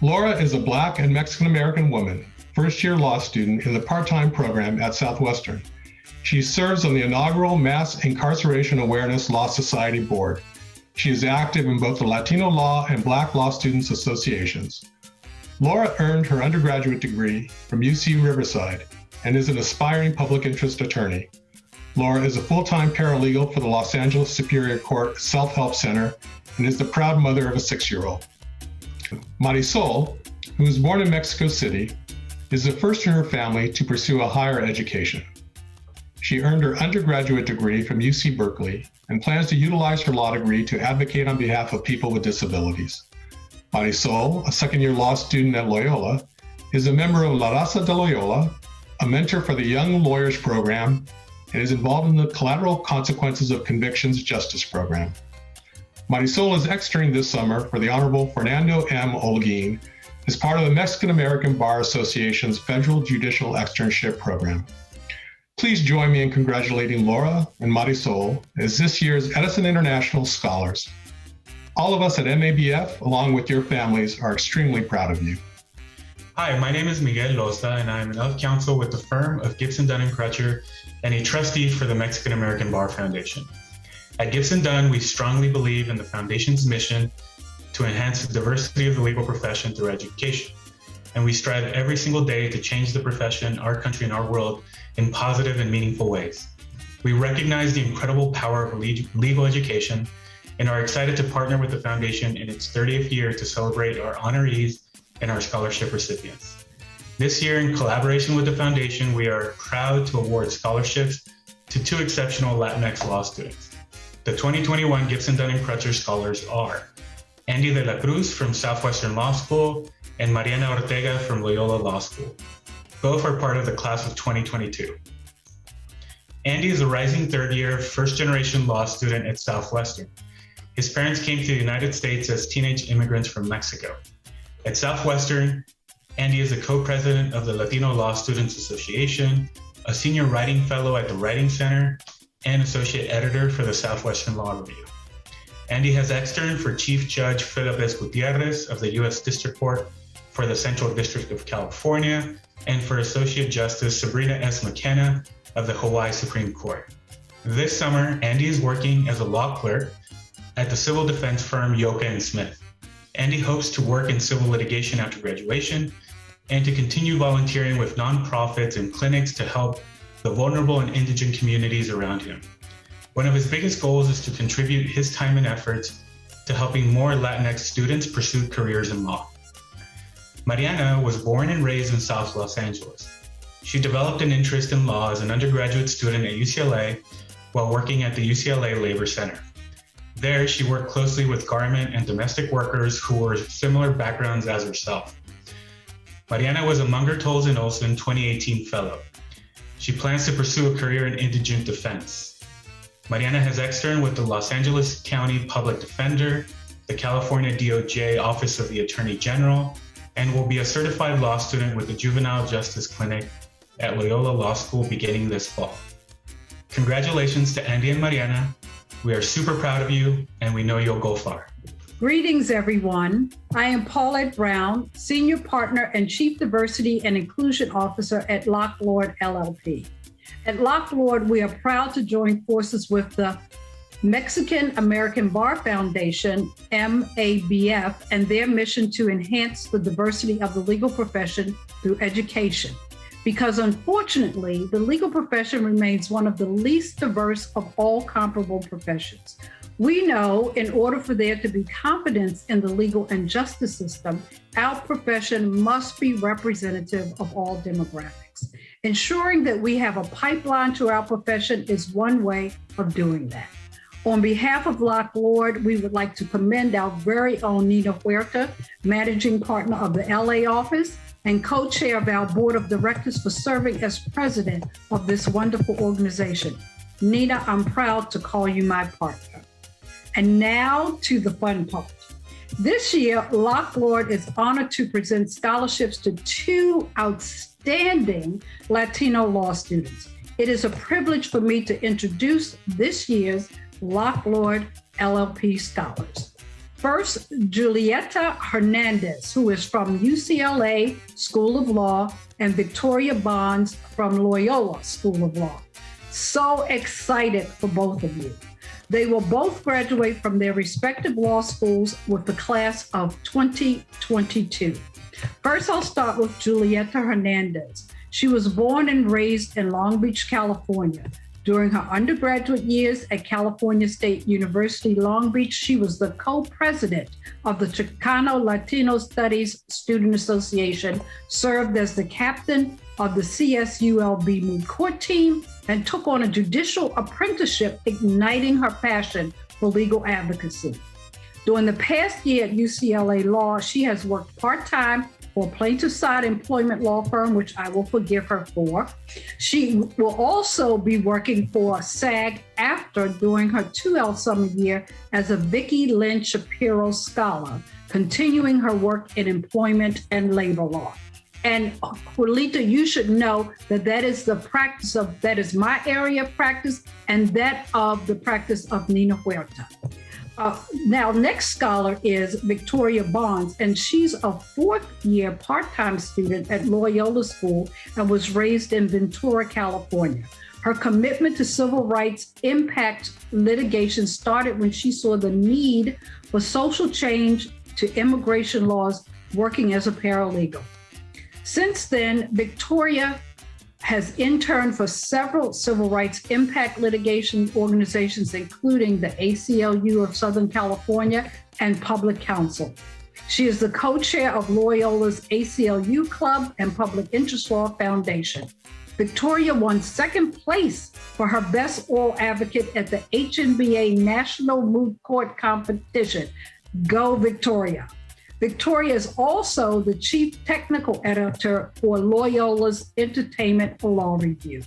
Laura is a Black and Mexican-American woman, first-year law student in the part-time program at Southwestern. She serves on the inaugural Mass Incarceration Awareness Law Society Board. She is active in both the Latino Law and Black Law Students Associations. Laura earned her undergraduate degree from UC Riverside and is an aspiring public interest attorney. Laura is a full-time paralegal for the Los Angeles Superior Court Self-Help Center and is the proud mother of a 6-year-old. Marisol, who was born in Mexico City, is the first in her family to pursue a higher education. She earned her undergraduate degree from UC Berkeley and plans to utilize her law degree to advocate on behalf of people with disabilities. Marisol, a second-year law student at Loyola, is a member of La Raza de Loyola, a mentor for the Young Lawyers Program, and is involved in the Collateral Consequences of Convictions Justice Program. Marisol is externing this summer for the Honorable Fernando M. Holguin as part of the Mexican-American Bar Association's Federal Judicial Externship Program. Please join me in congratulating Laura and Marisol as this year's Edison International Scholars. All of us at MABF, along with your families, are extremely proud of you. Hi, my name is Miguel Loza, and I'm an of-counsel with the firm of Gibson, Dunn & Crutcher and a trustee for the Mexican American Bar Foundation. At Gibson Dunn, we strongly believe in the Foundation's mission to enhance the diversity of the legal profession through education. And we strive every single day to change the profession, our country, and our world in positive and meaningful ways. We recognize the incredible power of legal education and are excited to partner with the Foundation in its 30th year to celebrate our honorees and our scholarship recipients. This year, in collaboration with the Foundation, we are proud to award scholarships to two exceptional Latinx law students. The 2021 Gibson, Dunn & Crutcher Scholars are Andy de la Cruz from Southwestern Law School and Mariana Ortega from Loyola Law School. Both are part of the class of 2022. Andy is a rising third-year, first-generation law student at Southwestern. His parents came to the United States as teenage immigrants from Mexico. At Southwestern, Andy is a co-president of the Latino Law Students Association, a senior writing fellow at the Writing Center, and associate editor for the Southwestern Law Review. Andy has externed for Chief Judge Philip S. Gutierrez of the U.S. District Court for the Central District of California, and for Associate Justice Sabrina S. McKenna of the Hawaii Supreme Court. This summer, Andy is working as a law clerk at the civil defense firm Yoka & Smith. Andy hopes to work in civil litigation after graduation and to continue volunteering with nonprofits and clinics to help the vulnerable and indigent communities around him. One of his biggest goals is to contribute his time and efforts to helping more Latinx students pursue careers in law. Mariana was born and raised in South Los Angeles. She developed an interest in law as an undergraduate student at UCLA while working at the UCLA Labor Center. There, she worked closely with garment and domestic workers who were similar backgrounds as herself. Mariana was a Munger, Tolles & Olson 2018 Fellow. She plans to pursue a career in indigent defense. Mariana has externed with the Los Angeles County Public Defender, the California DOJ Office of the Attorney General, and will be a certified law student with the Juvenile Justice Clinic at Loyola Law School beginning this fall. Congratulations to Andy and Mariana. We are super proud of you, and we know you'll go far. Greetings, everyone. I am Paulette Brown, Senior Partner and Chief Diversity and Inclusion Officer at Locke Lord LLP. At Locke Lord, we are proud to join forces with the Mexican American Bar Foundation, MABF, and their mission to enhance the diversity of the legal profession through education. Because unfortunately, the legal profession remains one of the least diverse of all comparable professions. We know in order for there to be confidence in the legal and justice system, our profession must be representative of all demographics. Ensuring that we have a pipeline to our profession is one way of doing that. On behalf of Locke Lord, we would like to commend our very own Nina Huerta, Managing Partner of the LA office and co-chair of our Board of Directors for serving as president of this wonderful organization. Nina, I'm proud to call you my partner. And now to the fun part. This year, Locke Lord is honored to present scholarships to 2 outstanding Latino law students. It is a privilege for me to introduce this year's Locke Lord LLP scholars. First, Julieta Hernandez, who is from UCLA School of Law, and Victoria Bonds from Loyola School of Law. So excited for both of you. They will both graduate from their respective law schools with the class of 2022. First, I'll start with Julieta Hernandez. She was born and raised in Long Beach, California. During her undergraduate years at California State University, Long Beach, she was the co-president of the Chicano Latino Studies Student Association, served as the captain of the CSULB moot court team, and took on a judicial apprenticeship, igniting her passion for legal advocacy. During the past year at UCLA Law, she has worked part-time for a plaintiff side employment law firm, which I will forgive her for. She will also be working for SAG-AFTRA during her 2L summer year as a Vicki Lynn Shapiro Scholar, continuing her work in employment and labor law. And Juelita, you should know that is the practice of, that is my area of practice and that of the practice of Nina Huerta. Now, next scholar is Victoria Bonds, and she's a 4th-year part-time student at Loyola School and was raised in Ventura, California. Her commitment to civil rights impact litigation started when she saw the need for social change to immigration laws, working as a paralegal. Since then, Victoria has interned for several civil rights impact litigation organizations, including the ACLU of Southern California and Public Counsel. She is the co-chair of Loyola's ACLU Club and Public Interest Law Foundation. Victoria won 2nd place for her Best Oral Advocate at the HNBA National Moot Court Competition. Go Victoria. Victoria is also the chief technical editor for Loyola's Entertainment Law Review.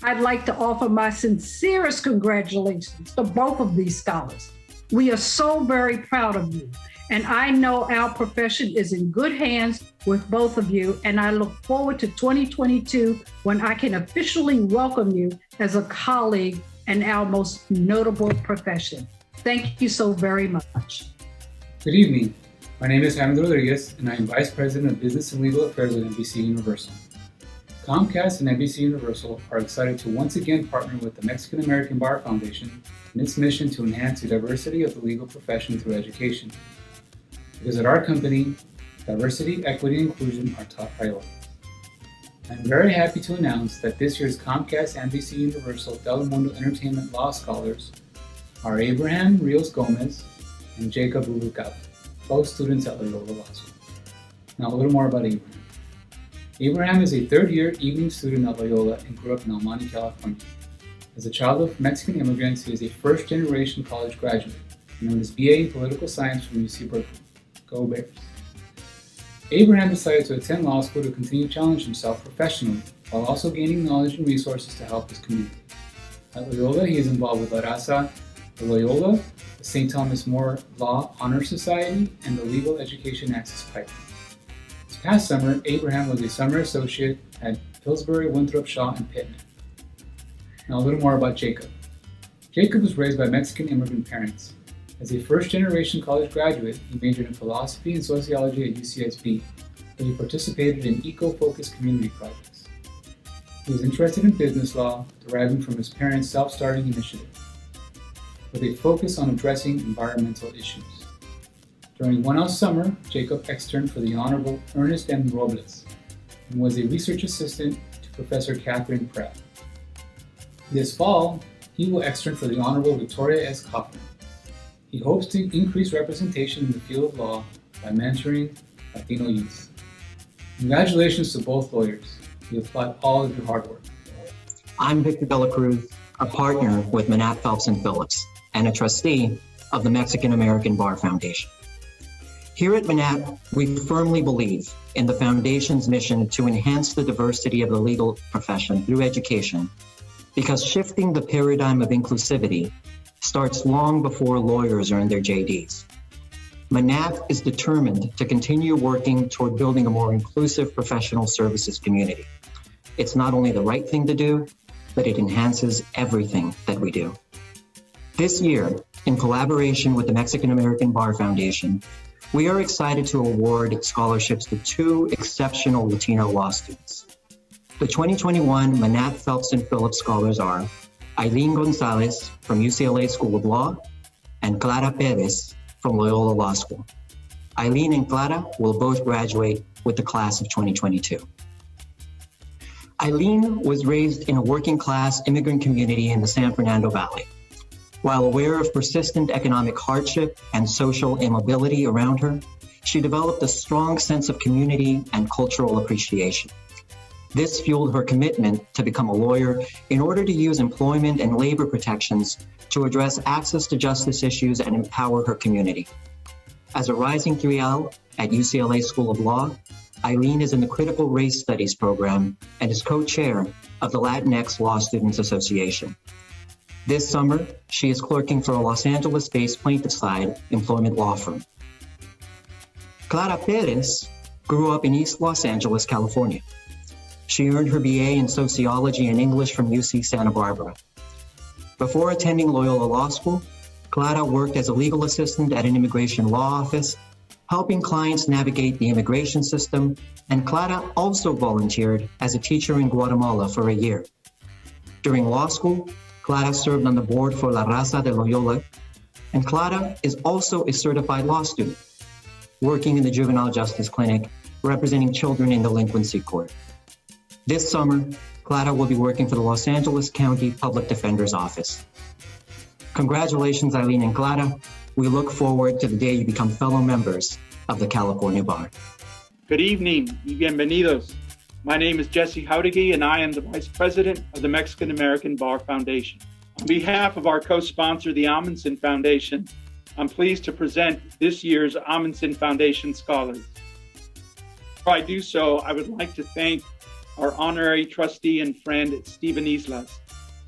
I'd like to offer my sincerest congratulations to both of these scholars. We are so very proud of you, and I know our profession is in good hands with both of you, and I look forward to 2022 when I can officially welcome you as a colleague in our most notable profession. Thank you so very much. Good evening. My name is Jaime Rodriguez, and I am Vice President of Business and Legal Affairs at NBC Universal. Comcast and NBC Universal are excited to once again partner with the Mexican American Bar Foundation in its mission to enhance the diversity of the legal profession through education. Because at our company, diversity, equity, and inclusion are top priorities. I'm very happy to announce that this year's Comcast NBC Universal Telemundo Entertainment Law Scholars are Abraham Rios Gomez and Jacob Rubalcaba, both students at Loyola Law School. Now a little more about Abraham. Abraham is a 3rd-year evening student at Loyola and grew up in El Monte, California. As a child of Mexican immigrants, he is a first-generation college graduate and earned his BA in Political Science from UC Berkeley. Go Bears! Abraham decided to attend law school to continue to challenge himself professionally, while also gaining knowledge and resources to help his community. At Loyola, he is involved with La Raza de Loyola, the St. Thomas More Law Honor Society, and the Legal Education Access Pipeline. This past summer, Abraham was a summer associate at Pillsbury, Winthrop, Shaw, and Pittman. Now a little more about Jacob. Jacob was raised by Mexican immigrant parents. As a first-generation college graduate, he majored in philosophy and sociology at UCSB, where he participated in eco-focused community projects. He was interested in business law, deriving from his parents' self-starting initiative, with a focus on addressing environmental issues. During 1L summer, Jacob externed for the Honorable Ernest M. Robles and was a research assistant to Professor Catherine Pratt. This fall, he will extern for the Honorable Victoria S. Kaufman. He hopes to increase representation in the field of law by mentoring Latino youth. Congratulations to both lawyers. We applaud all of your hard work. I'm Victor Dela Cruz, a partner with Manat, Phelps & Phillips, and a trustee of the Mexican American Bar Foundation. Here at Manat, we firmly believe in the Foundation's mission to enhance the diversity of the legal profession through education, because shifting the paradigm of inclusivity starts long before lawyers earn their JDs. Manat is determined to continue working toward building a more inclusive professional services community. It's not only the right thing to do, but it enhances everything that we do. This year, in collaboration with the Mexican American Bar Foundation, we are excited to award scholarships to 2 exceptional Latino law students. The 2021 Manat Phelps and Phillips Scholars are Eileen Gonzalez from UCLA School of Law and Clara Perez from Loyola Law School. Eileen and Clara will both graduate with the class of 2022. Eileen was raised in a working-class immigrant community in the San Fernando Valley. While aware of persistent economic hardship and social immobility around her, she developed a strong sense of community and cultural appreciation. This fueled her commitment to become a lawyer in order to use employment and labor protections to address access to justice issues and empower her community. As a rising 3L at UCLA School of Law, Eileen is in the Critical Race Studies program and is co-chair of the Latinx Law Students Association. This summer, she is clerking for a Los Angeles-based plaintiff side employment law firm. Clara Perez grew up in East Los Angeles, California. She earned her BA in sociology and English from UC Santa Barbara. Before attending Loyola Law School, Clara worked as a legal assistant at an immigration law office, helping clients navigate the immigration system, and Clara also volunteered as a teacher in Guatemala for a year. During law school, Clara served on the board for La Raza de Loyola, and Clara is also a certified law student, working in the Juvenile Justice Clinic, representing children in delinquency court. This summer, Clara will be working for the Los Angeles County Public Defender's Office. Congratulations, Eileen and Clara. We look forward to the day you become fellow members of the California Bar. Good evening y bienvenidos. My name is Jesse Howdigi, and I am the Vice President of the Mexican American Bar Foundation. On behalf of our co-sponsor, the Amundsen Foundation, I'm pleased to present this year's Amundsen Foundation Scholars. Before I do so, I would like to thank our honorary trustee and friend, Stephen Islas,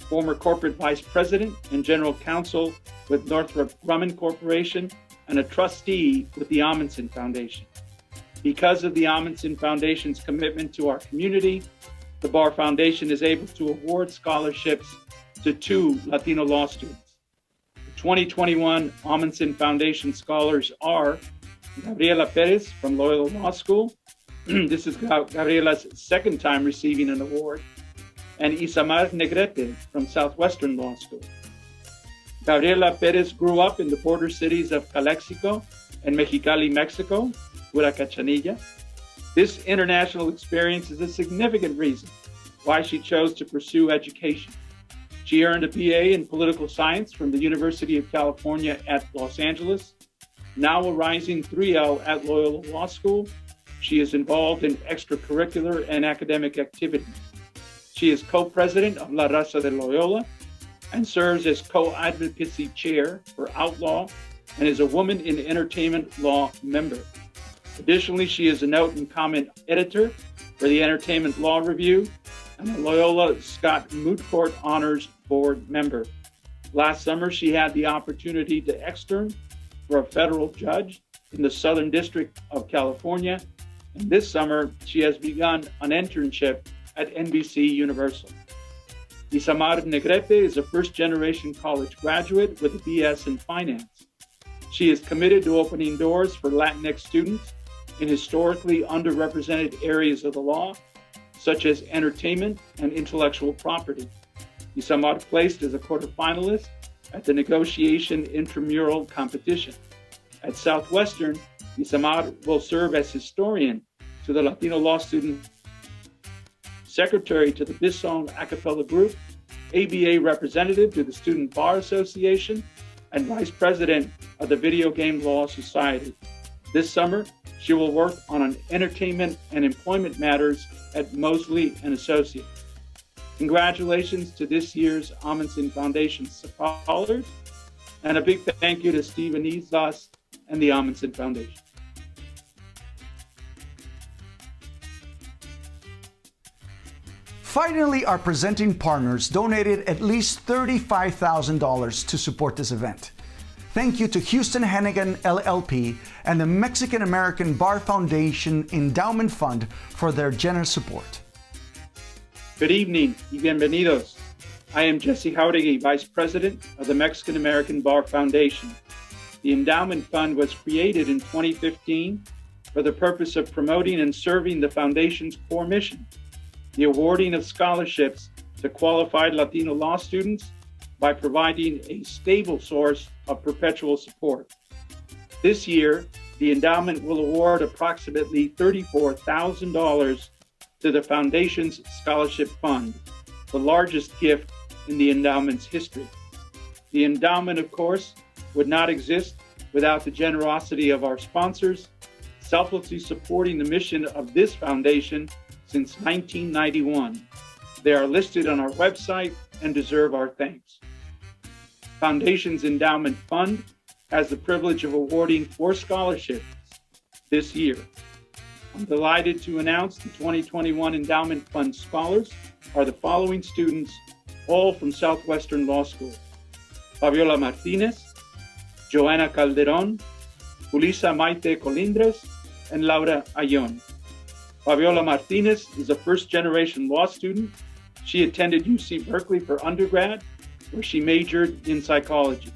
former corporate vice president and general counsel with Northrop Grumman Corporation and a trustee with the Amundsen Foundation. Because of the Amundsen Foundation's commitment to our community, the Bar Foundation is able to award scholarships to 2 Latino law students. The 2021 Amundsen Foundation scholars are Gabriela Perez from Loyola Law School. This is Gabriela's second time receiving an award, and Isamar Negrete from Southwestern Law School. Gabriela Perez grew up in the border cities of Calexico and Mexicali, Mexico, with a Cachanilla. This international experience is a significant reason why she chose to pursue education. She earned a BA in political science from the University of California at Los Angeles. Now a rising 3L at Loyola Law School, she is involved in extracurricular and academic activities. She is co-president of La Raza de Loyola and serves as co-advocacy chair for Outlaw and is a Woman in Entertainment Law member. Additionally, she is a note and comment editor for the Entertainment Law Review and a Loyola Scott Moot Court Honors Board member. Last summer, she had the opportunity to extern for a federal judge in the Southern District of California. And this summer, she has begun an internship at NBC Universal. Isamar Negrete is a first-generation college graduate with a BS in finance. She is committed to opening doors for Latinx students in historically underrepresented areas of the law, such as entertainment and intellectual property. Isamar placed as a quarterfinalist at the negotiation intramural competition. At Southwestern, Isamar will serve as historian to the Latino Law Student, secretary to the Bison Acapella Group, ABA representative to the Student Bar Association, and vice president of the Video Game Law Society. This summer, she will work on entertainment and employment matters at Mosley & Associates. Congratulations to this year's Amundsen Foundation scholars, and a big thank you to Stephen Islas and the Amundsen Foundation. Finally, our presenting partners donated at least $35,000 to support this event. Thank you to Houston Hennigan LLP and the Mexican American Bar Foundation Endowment Fund for their generous support. Good evening y bienvenidos. I am Jesse Jauregui, Vice President of the Mexican American Bar Foundation. The Endowment Fund was created in 2015 for the purpose of promoting and serving the Foundation's core mission, the awarding of scholarships to qualified Latino law students by providing a stable source of perpetual support. This year, the endowment will award approximately $34,000 to the Foundation's Scholarship Fund, the largest gift in the endowment's history. The endowment, of course, would not exist without the generosity of our sponsors, selflessly supporting the mission of this foundation since 1991. They are listed on our website and deserve our thanks. Foundation's Endowment Fund has the privilege of awarding 4 scholarships this year. I'm delighted to announce the 2021 Endowment Fund scholars are the following students, all from Southwestern Law School: Fabiola Martinez, Joanna Calderon, Julissa Maite Colindres, and Laura Ayon. Fabiola Martinez is a first-generation law student. She attended UC Berkeley for undergrad, where she majored in psychology.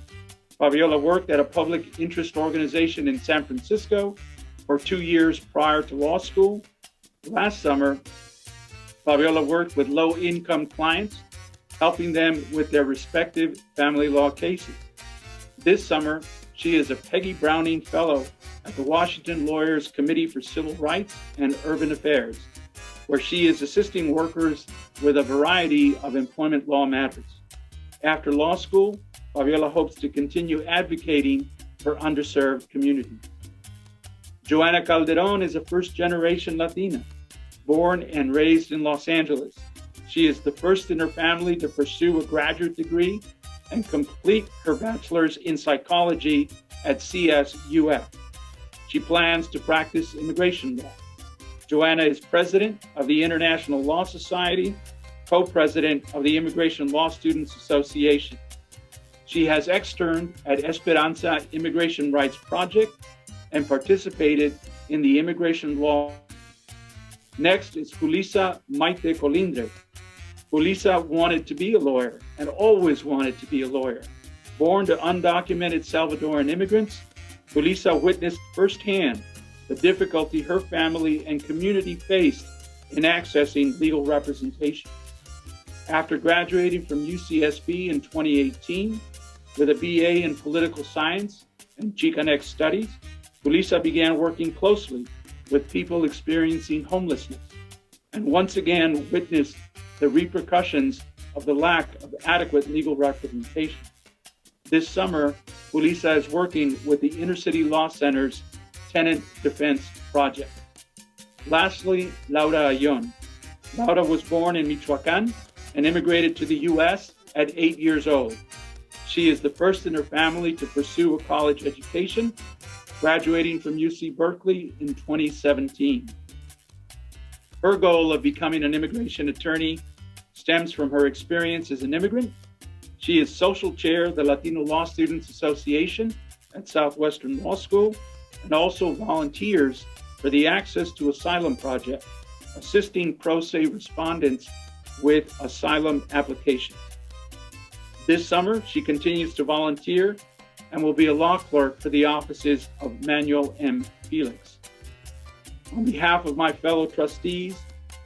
Fabiola worked at a public interest organization in San Francisco for 2 years prior to law school. Last summer, Fabiola worked with low-income clients, helping them with their respective family law cases. This summer, she is a Peggy Browning Fellow at the Washington Lawyers Committee for Civil Rights and Urban Affairs, where she is assisting workers with a variety of employment law matters. After law school, Fabiola hopes to continue advocating for underserved communities. Joanna Calderon is a first-generation Latina, born and raised in Los Angeles. She is the first in her family to pursue a graduate degree and complete her bachelor's in psychology at CSUF. She plans to practice immigration law. Joanna is president of the International Law Society, co-president of the Immigration Law Students Association. She has externed at Esperanza Immigration Rights Project and participated in the immigration law. Next is Julissa Maite Colindres. Julissa wanted to be a lawyer and always wanted to be a lawyer. Born to undocumented Salvadoran immigrants, Julissa witnessed firsthand the difficulty her family and community faced in accessing legal representation. After graduating from UCSB in 2018 with a BA in Political Science and Chicanx Studies, Julissa began working closely with people experiencing homelessness and once again witnessed the repercussions of the lack of adequate legal representation. This summer, Julissa is working with the Inner City Law Center's Tenant Defense Project. Lastly, Laura Ayon. Laura was born in Michoacán and immigrated to the U.S. at 8 years old. She is the first in her family to pursue a college education, graduating from UC Berkeley in 2017. Her goal of becoming an immigration attorney stems from her experience as an immigrant. She is social chair of the Latino Law Students Association at Southwestern Law School and also volunteers for the Access to Asylum Project, assisting pro se respondents with asylum applications. This summer, she continues to volunteer and will be a law clerk for the offices of Manuel M. Felix. On behalf of my fellow trustees,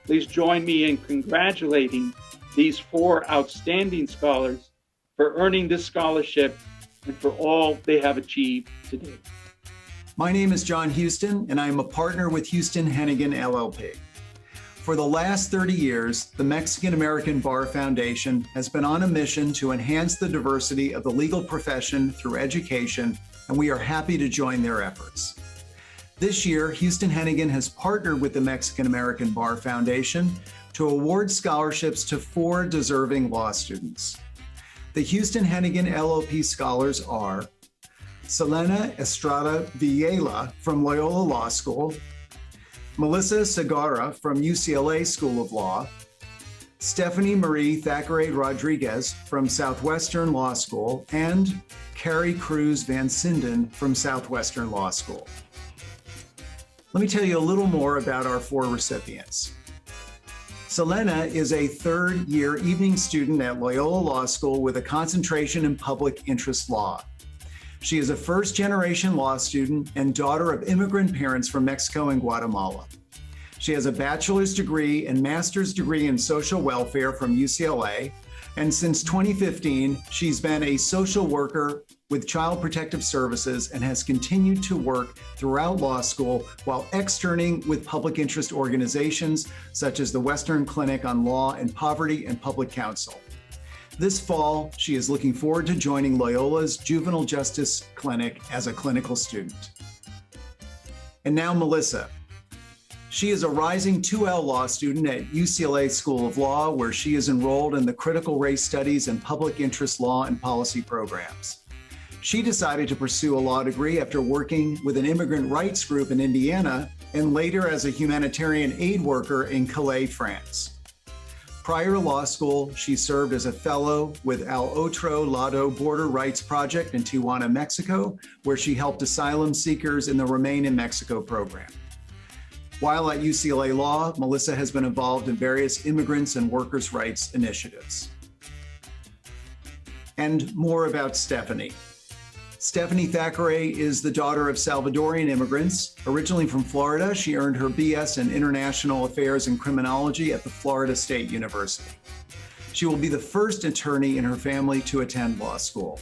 please join me in congratulating these 4 outstanding scholars for earning this scholarship and for all they have achieved today. My name is John Houston, and I am a partner with Houston Hennigan LLP. For the last 30 years, the Mexican American Bar Foundation has been on a mission to enhance the diversity of the legal profession through education, and we are happy to join their efforts. This year, Houston Hennigan has partnered with the Mexican American Bar Foundation to award scholarships to 4 deserving law students. The Houston Hennigan LLP scholars are Selena Estrada Villela from Loyola Law School, Melissa Segarra from UCLA School of Law, Stephanie Marie Thackeray Rodriguez from Southwestern Law School, and Carrie Cruz Van Sinden from Southwestern Law School. Let me tell you a little more about our 4 recipients. Selena is a third-year evening student at Loyola Law School with a concentration in public interest law. She is a first-generation law student and daughter of immigrant parents from Mexico and Guatemala. She has a bachelor's degree and master's degree in social welfare from UCLA, and since 2015, she's been a social worker with Child Protective Services and has continued to work throughout law school while externing with public interest organizations such as the Western Clinic on Law and Poverty and Public Counsel. This fall, she is looking forward to joining Loyola's Juvenile Justice Clinic as a clinical student. And now Melissa. She is a rising 2L law student at UCLA School of Law, where she is enrolled in the Critical Race Studies and Public Interest Law and Policy programs. She decided to pursue a law degree after working with an immigrant rights group in Indiana and later as a humanitarian aid worker in Calais, France. Prior to law school, she served as a fellow with Al Otro Lado Border Rights Project in Tijuana, Mexico, where she helped asylum seekers in the Remain in Mexico program. While at UCLA Law, Melissa has been involved in various immigrants and workers' rights initiatives. And more about Stephanie. Stephanie Thackeray is the daughter of Salvadorian immigrants. Originally from Florida, she earned her BS in International Affairs and Criminology at the Florida State University. She will be the first attorney in her family to attend law school.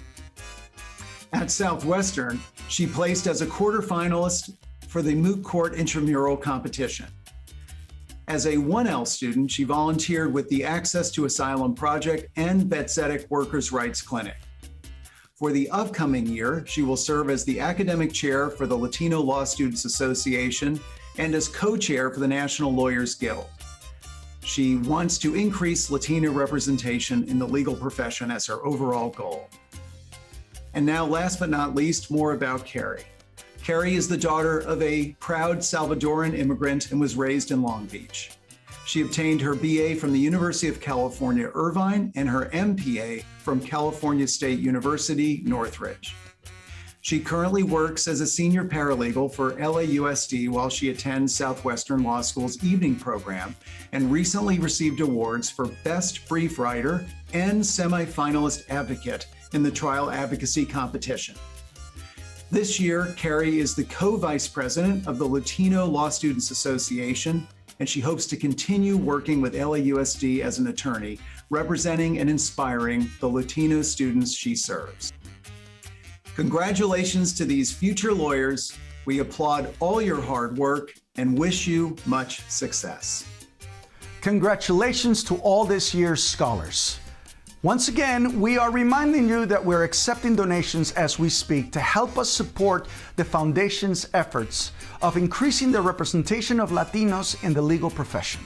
At Southwestern, she placed as a quarterfinalist for the Moot Court Intramural competition. As a 1L student, she volunteered with the Access to Asylum Project and Betzedek Workers' Rights Clinic. For the upcoming year, she will serve as the academic chair for the Latino Law Students Association and as co-chair for the National Lawyers Guild. She wants to increase Latino representation in the legal profession as her overall goal. And now, last but not least, more about Carrie. Carrie is the daughter of a proud Salvadoran immigrant and was raised in Long Beach. She obtained her BA from the University of California, Irvine, and her MPA from California State University, Northridge. She currently works as a senior paralegal for LAUSD while she attends Southwestern Law School's evening program and recently received awards for Best Brief Writer and Semi-Finalist Advocate in the Trial Advocacy Competition. This year, Carrie is the co-vice president of the Latino Law Students Association, and she hopes to continue working with LAUSD as an attorney, representing and inspiring the Latino students she serves. Congratulations to these future lawyers. We applaud all your hard work and wish you much success. Congratulations to all this year's scholars. Once again, we are reminding you that we're accepting donations as we speak to help us support the Foundation's efforts of increasing the representation of Latinos in the legal profession.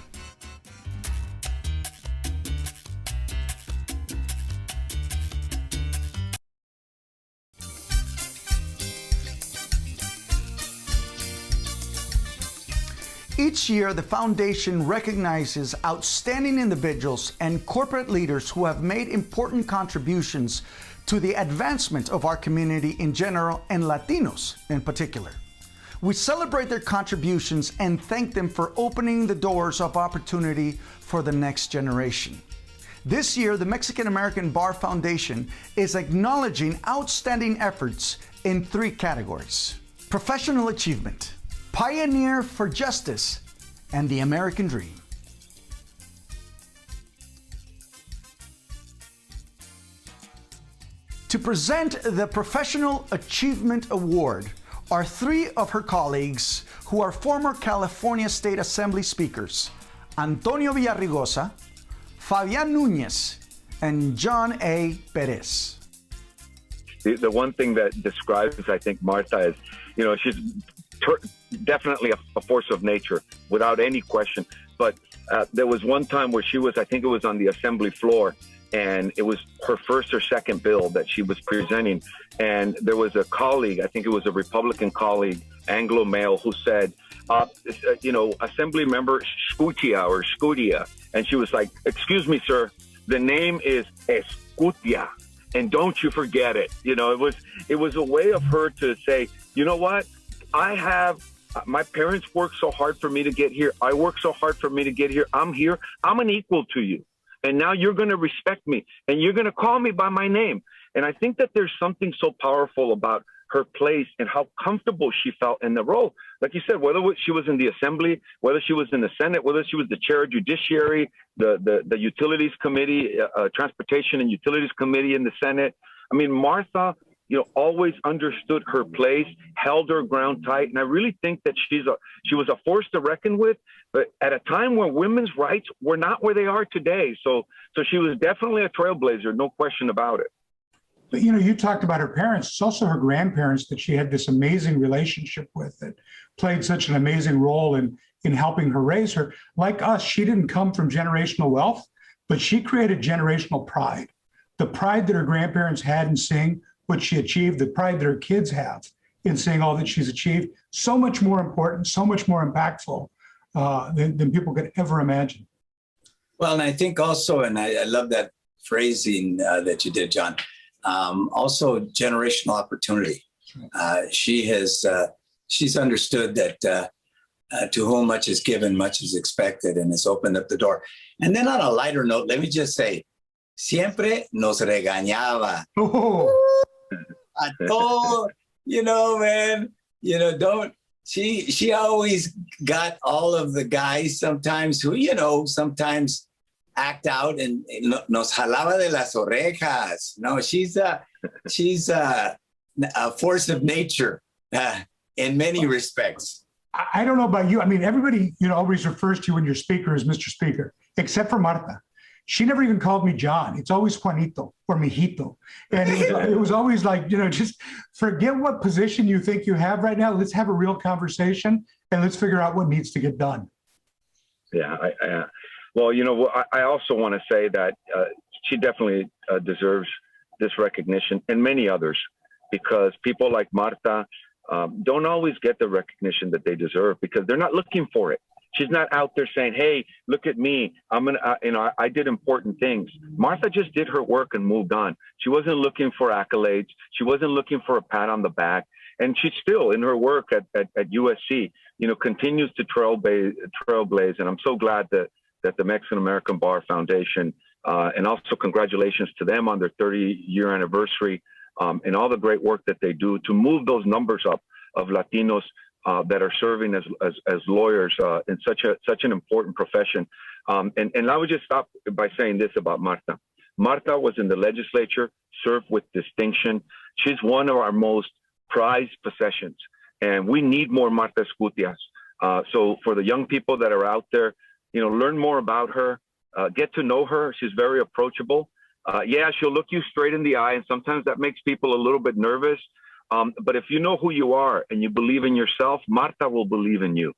Each year, the Foundation recognizes outstanding individuals and corporate leaders who have made important contributions to the advancement of our community in general and Latinos in particular. We celebrate their contributions and thank them for opening the doors of opportunity for the next generation. This year, the Mexican American Bar Foundation is acknowledging outstanding efforts in 3 categories: professional achievement, pioneer for justice, and the American dream. To present the Professional Achievement Award are 3 of her colleagues who are former California State Assembly speakers: Antonio Villarrigosa, Fabian Núñez, and John A. Perez. The one thing that describes, I think, Martha is, she's definitely a force of nature, without any question. But there was one time where she was, I think it was on the assembly floor, and it was her first or second bill that she was presenting. And there was a colleague, I think it was a Republican colleague, Anglo male who said, Assembly member Scutia or Scutia. And she was like, excuse me, sir, the name is Escutia. And don't you forget it. It was a way of her to say, you know what? My parents worked so hard for me to get here. I worked so hard for me to get here. I'm here. I'm an equal to you. And now you're going to respect me and you're going to call me by my name. And I think that there's something so powerful about her place and how comfortable she felt in the role. Like you said, whether she was in the Assembly, whether she was in the Senate, whether she was the chair of Judiciary, the Utilities Committee, Transportation and Utilities Committee in the Senate. I mean, Martha, always understood her place, held her ground tight. And I really think that she was a force to reckon with, but at a time when women's rights were not where they are today. So she was definitely a trailblazer, no question about it. But, you talked about her parents. It's also her grandparents that she had this amazing relationship with that played such an amazing role in helping her raise her. Like us, she didn't come from generational wealth, but she created generational pride. The pride that her grandparents had in seeing what she achieved, the pride that her kids have in seeing all that she's achieved, so much more important, so much more impactful than people could ever imagine. Well, and I think also, and I love that phrasing that you did, John, also generational opportunity. She's understood that to whom much is given, much is expected, and has opened up the door. And then on a lighter note, let me just say, siempre nos regañaba. A todo, man, she always got all of the guys sometimes who, sometimes act out and nos jalaba de las orejas. No, she's a force of nature in many respects. I don't know about you. I mean, everybody, always refers to you when you're speaker as Mr. Speaker, except for Marta. She never even called me John. It's always Juanito or Mijito. And it was always like, just forget what position you think you have right now. Let's have a real conversation and let's figure out what needs to get done. Yeah. Well, I also want to say that she definitely deserves this recognition and many others, because people like Marta don't always get the recognition that they deserve because they're not looking for it. She's not out there saying, hey, look at me. I did important things. Martha just did her work and moved on. She wasn't looking for accolades. She wasn't looking for a pat on the back. And she's still in her work at USC, continues to trailblaze. And I'm so glad that the Mexican American Bar Foundation, and also congratulations to them on their 30-year anniversary, and all the great work that they do to move those numbers up of Latinos that are serving as lawyers in such an important profession. And I would just stop by saying this about Marta. Marta was in the legislature, served with distinction. She's one of our most prized possessions, and we need more Marta Escutias. So for the young people that are out there, learn more about her, get to know her. She's very approachable. Yeah, she'll look you straight in the eye, and sometimes that makes people a little bit nervous. But if you know who you are and you believe in yourself, Marta will believe in you.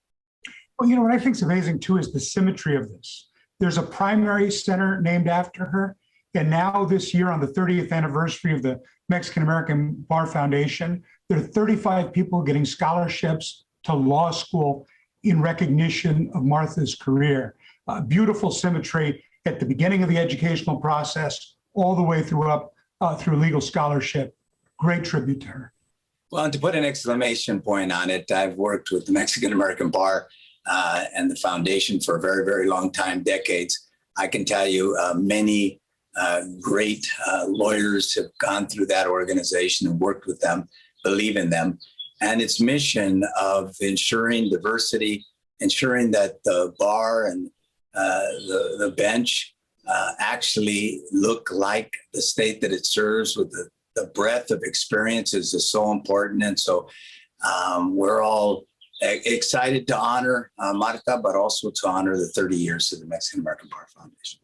Well, what I think is amazing too is the symmetry of this. There's a primary center named after her. And now this year on the 30th anniversary of the Mexican American Bar Foundation, there are 35 people getting scholarships to law school in recognition of Martha's career. Beautiful symmetry at the beginning of the educational process, all the way through legal scholarship. Great tribute to her. Well, and to put an exclamation point on it, I've worked with the Mexican American Bar and the foundation for a very, very long time, decades. I can tell you many great lawyers have gone through that organization and worked with them, believe in them. And its mission of ensuring diversity, ensuring that the bar and the bench actually look like the state that it serves with the breadth of experiences is so important. And so we're all excited to honor Marta, but also to honor the 30 years of the Mexican American Bar Foundation.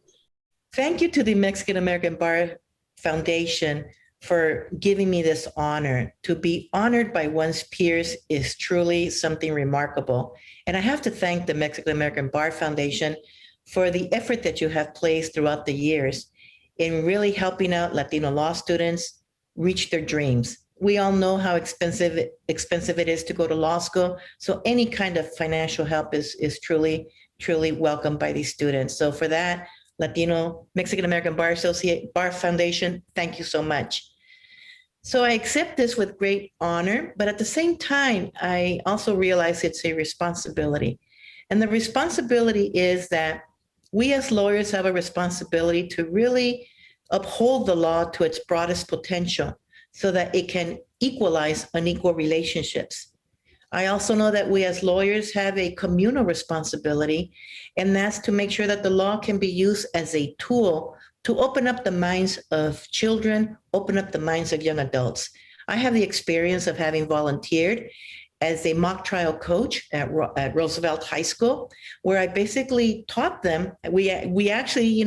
Thank you to the Mexican American Bar Foundation for giving me this honor. To be honored by one's peers is truly something remarkable. And I have to thank the Mexican American Bar Foundation for the effort that you have placed throughout the years in really helping out Latino law students reach their dreams, we all know how expensive it is to go to law school. So any kind of financial help is truly welcomed by these students. So for that, Latino Mexican American Bar Foundation, thank you so much. So I accept this with great honor, but at the same time, I also realize it's a responsibility. And the responsibility is that we as lawyers have a responsibility to really uphold the law to its broadest potential so that it can equalize unequal relationships. I also know that we as lawyers have a communal responsibility, and that's to make sure that the law can be used as a tool to open up the minds of children, open up the minds of young adults. I have the experience of having volunteered as a mock trial coach at Roosevelt High School, where I basically taught them. We actually,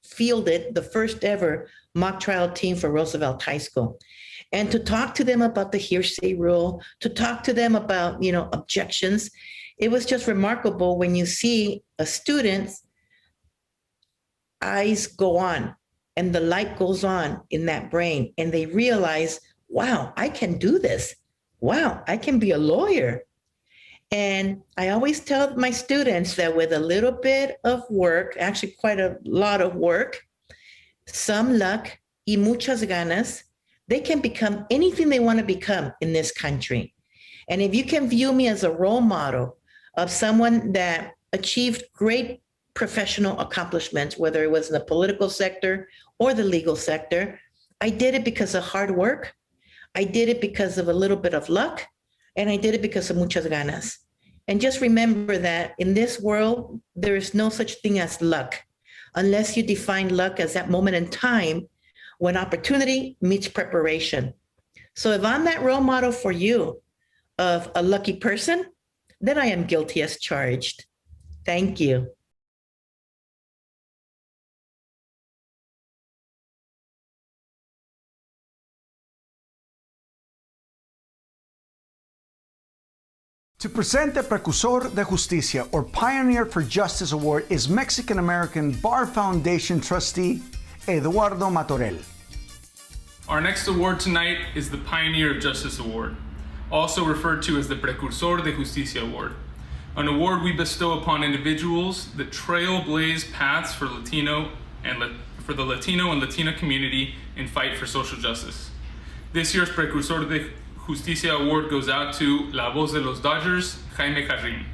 fielded the first ever mock trial team for Roosevelt High School. And to talk to them about the hearsay rule, to talk to them about, objections, it was just remarkable when you see a student's eyes go on and the light goes on in that brain and they realize, wow, I can do this. Wow, I can be a lawyer. And I always tell my students that with a little bit of work, actually quite a lot of work, some luck y muchas ganas, they can become anything they want to become in this country. And if you can view me as a role model of someone that achieved great professional accomplishments, whether it was in the political sector or the legal sector, I did it because of hard work. I did it because of a little bit of luck, and I did it because of muchas ganas. And just remember that in this world, there is no such thing as luck, unless you define luck as that moment in time when opportunity meets preparation. So if I'm that role model for you of a lucky person, then I am guilty as charged. Thank you. To present the Precursor de Justicia, or Pioneer for Justice Award, is Mexican American Bar Foundation trustee Eduardo Matorel. Our next award tonight is the Pioneer of Justice Award, also referred to as the Precursor de Justicia Award, an award we bestow upon individuals that trailblaze paths for the Latino and Latina community in fight for social justice. This year's Precursor de Justicia Award goes out to La Voz de los Dodgers, Jaime Carrin.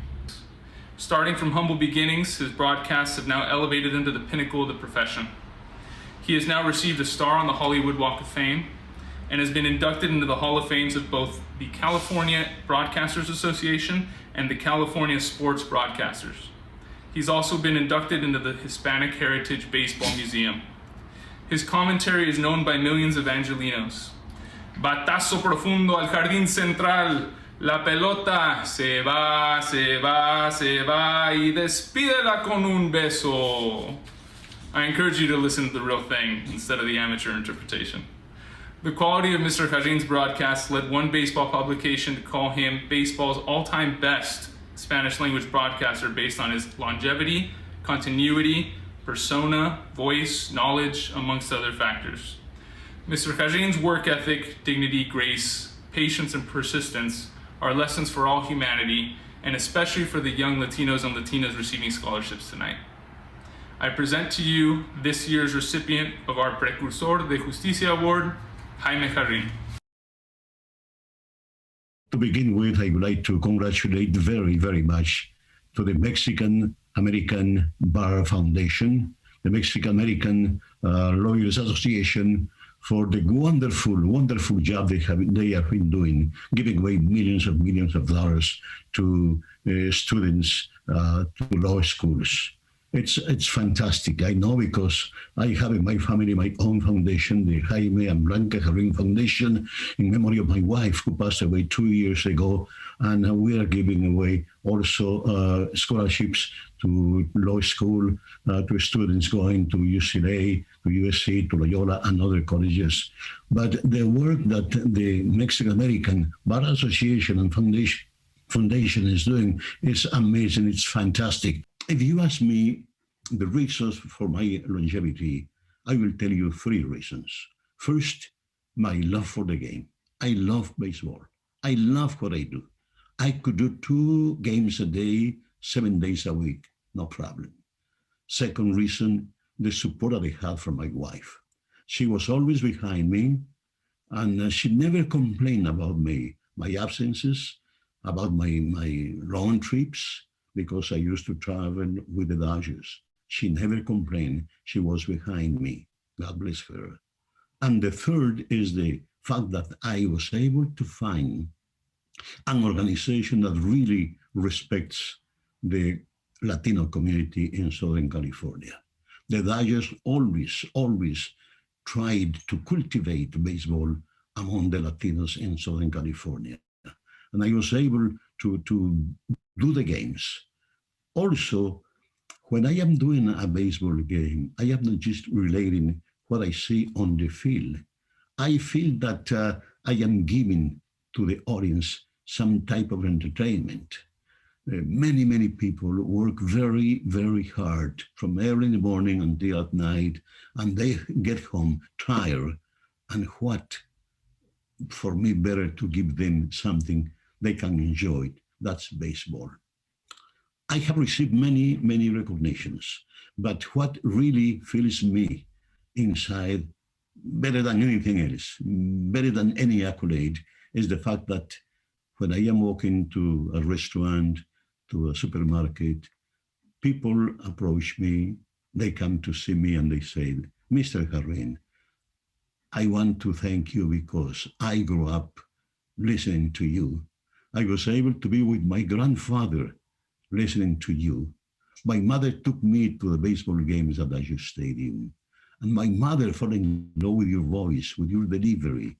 Starting from humble beginnings, his broadcasts have now elevated him to the pinnacle of the profession. He has now received a star on the Hollywood Walk of Fame and has been inducted into the Hall of Fames of both the California Broadcasters Association and the California Sports Broadcasters. He's also been inducted into the Hispanic Heritage Baseball Museum. His commentary is known by millions of Angelinos. Batazo profundo al jardín central. La pelota se va, se va, se va y despídela con un beso. I encourage you to listen to the real thing instead of the amateur interpretation. The quality of Mr. Carrin's broadcasts led one baseball publication to call him baseball's all-time best Spanish language broadcaster based on his longevity, continuity, persona, voice, knowledge, amongst other factors. Mr. Carrin's work ethic, dignity, grace, patience, and persistence are lessons for all humanity, and especially for the young Latinos and Latinas receiving scholarships tonight. I present to you this year's recipient of our Precursor de Justicia Award, Jaime Carrin. To begin with, I would like to congratulate very, very much to the Mexican American Bar Foundation, the Mexican American Lawyers Association, for the wonderful, wonderful job they have been doing, giving away millions of dollars to students, to law schools. It's fantastic. I know because I have in my family my own foundation, the Jaime and Blanca Carrin Foundation, in memory of my wife who passed away 2 years ago. And we are giving away also scholarships to law school, to students going to UCLA, to USC, to Loyola, and other colleges. But the work that the Mexican American Bar Association and Foundation is doing is amazing. It's fantastic. If you ask me the reasons for my longevity, I will tell you 3 reasons. First, my love for the game. I love baseball. I love what I do. I could do 2 games a day, 7 days a week, no problem. Second reason, the support that I had from my wife. She was always behind me, and she never complained about my absences, about my long trips, because I used to travel with the Dodgers. She never complained. She was behind me. God bless her. And the third is the fact that I was able to find an organization that really respects the Latino community in Southern California. The Dodgers always tried to cultivate baseball among the Latinos in Southern California. And I was able to do the games. Also, when I am doing a baseball game, I am not just relating what I see on the field. I feel that I am giving to the audience some type of entertainment. Many people work very, very hard from early in the morning until at night, and they get home tired. And what, for me, better to give them something they can enjoy. That's baseball. I have received many recognitions, but what really fills me inside, better than anything else, better than any accolade, is the fact that when I am walking to a restaurant, to a supermarket, people approach me, they come to see me and they say, Mr. Jarrin, I want to thank you because I grew up listening to you. I was able to be with my grandfather listening to you. My mother took me to the baseball games at Dodger Stadium. And my mother fell in love with your voice, with your delivery.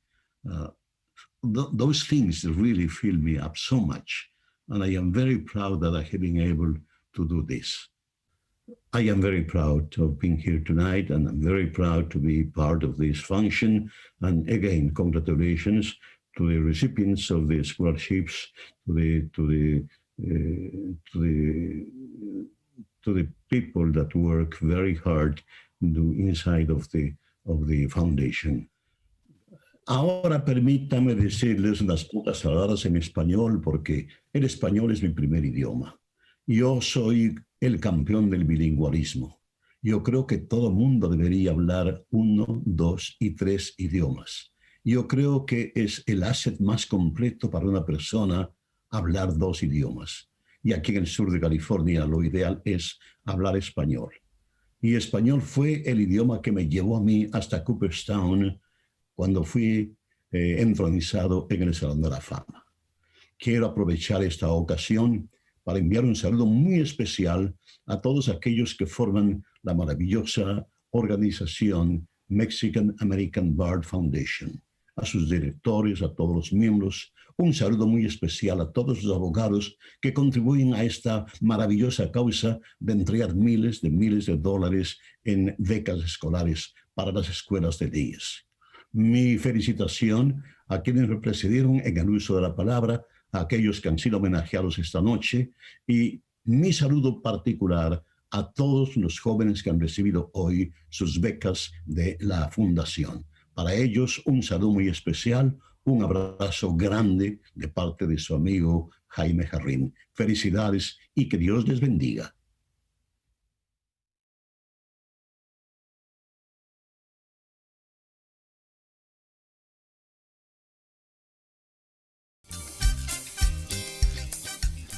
Those things really fill me up so much. And I am very proud that I have been able to do this. I am very proud of being here tonight, and I'm very proud to be part of this function. And again, congratulations to the recipients of the scholarships, to the people that work very hard inside of the foundation. Ahora permítame decirles unas pocas palabras en español, porque el español es mi primer idioma. Yo soy el campeón del bilingüismo. Yo creo que todo mundo debería hablar 1, 2 y 3 idiomas. Yo creo que es el asset más completo para una persona hablar 2 idiomas. Y aquí en el sur de California lo ideal es hablar español. Y español fue el idioma que me llevó a mí hasta Cooperstown cuando fui entronizado en el Salón de la Fama. Quiero aprovechar esta ocasión para enviar un saludo muy especial a todos aquellos que forman la maravillosa organización Mexican American Bar Foundation, a sus directores, a todos los miembros. Un saludo muy especial a todos los abogados que contribuyen a esta maravillosa causa de entregar miles de dólares en becas escolares para las escuelas de días. Mi felicitación a quienes me precedieron en el uso de la palabra, a aquellos que han sido homenajeados esta noche, y mi saludo particular a todos los jóvenes que han recibido hoy sus becas de la Fundación. Para ellos, un saludo muy especial, un abrazo grande de parte de su amigo Jaime Jarrin. Felicidades y que Dios les bendiga.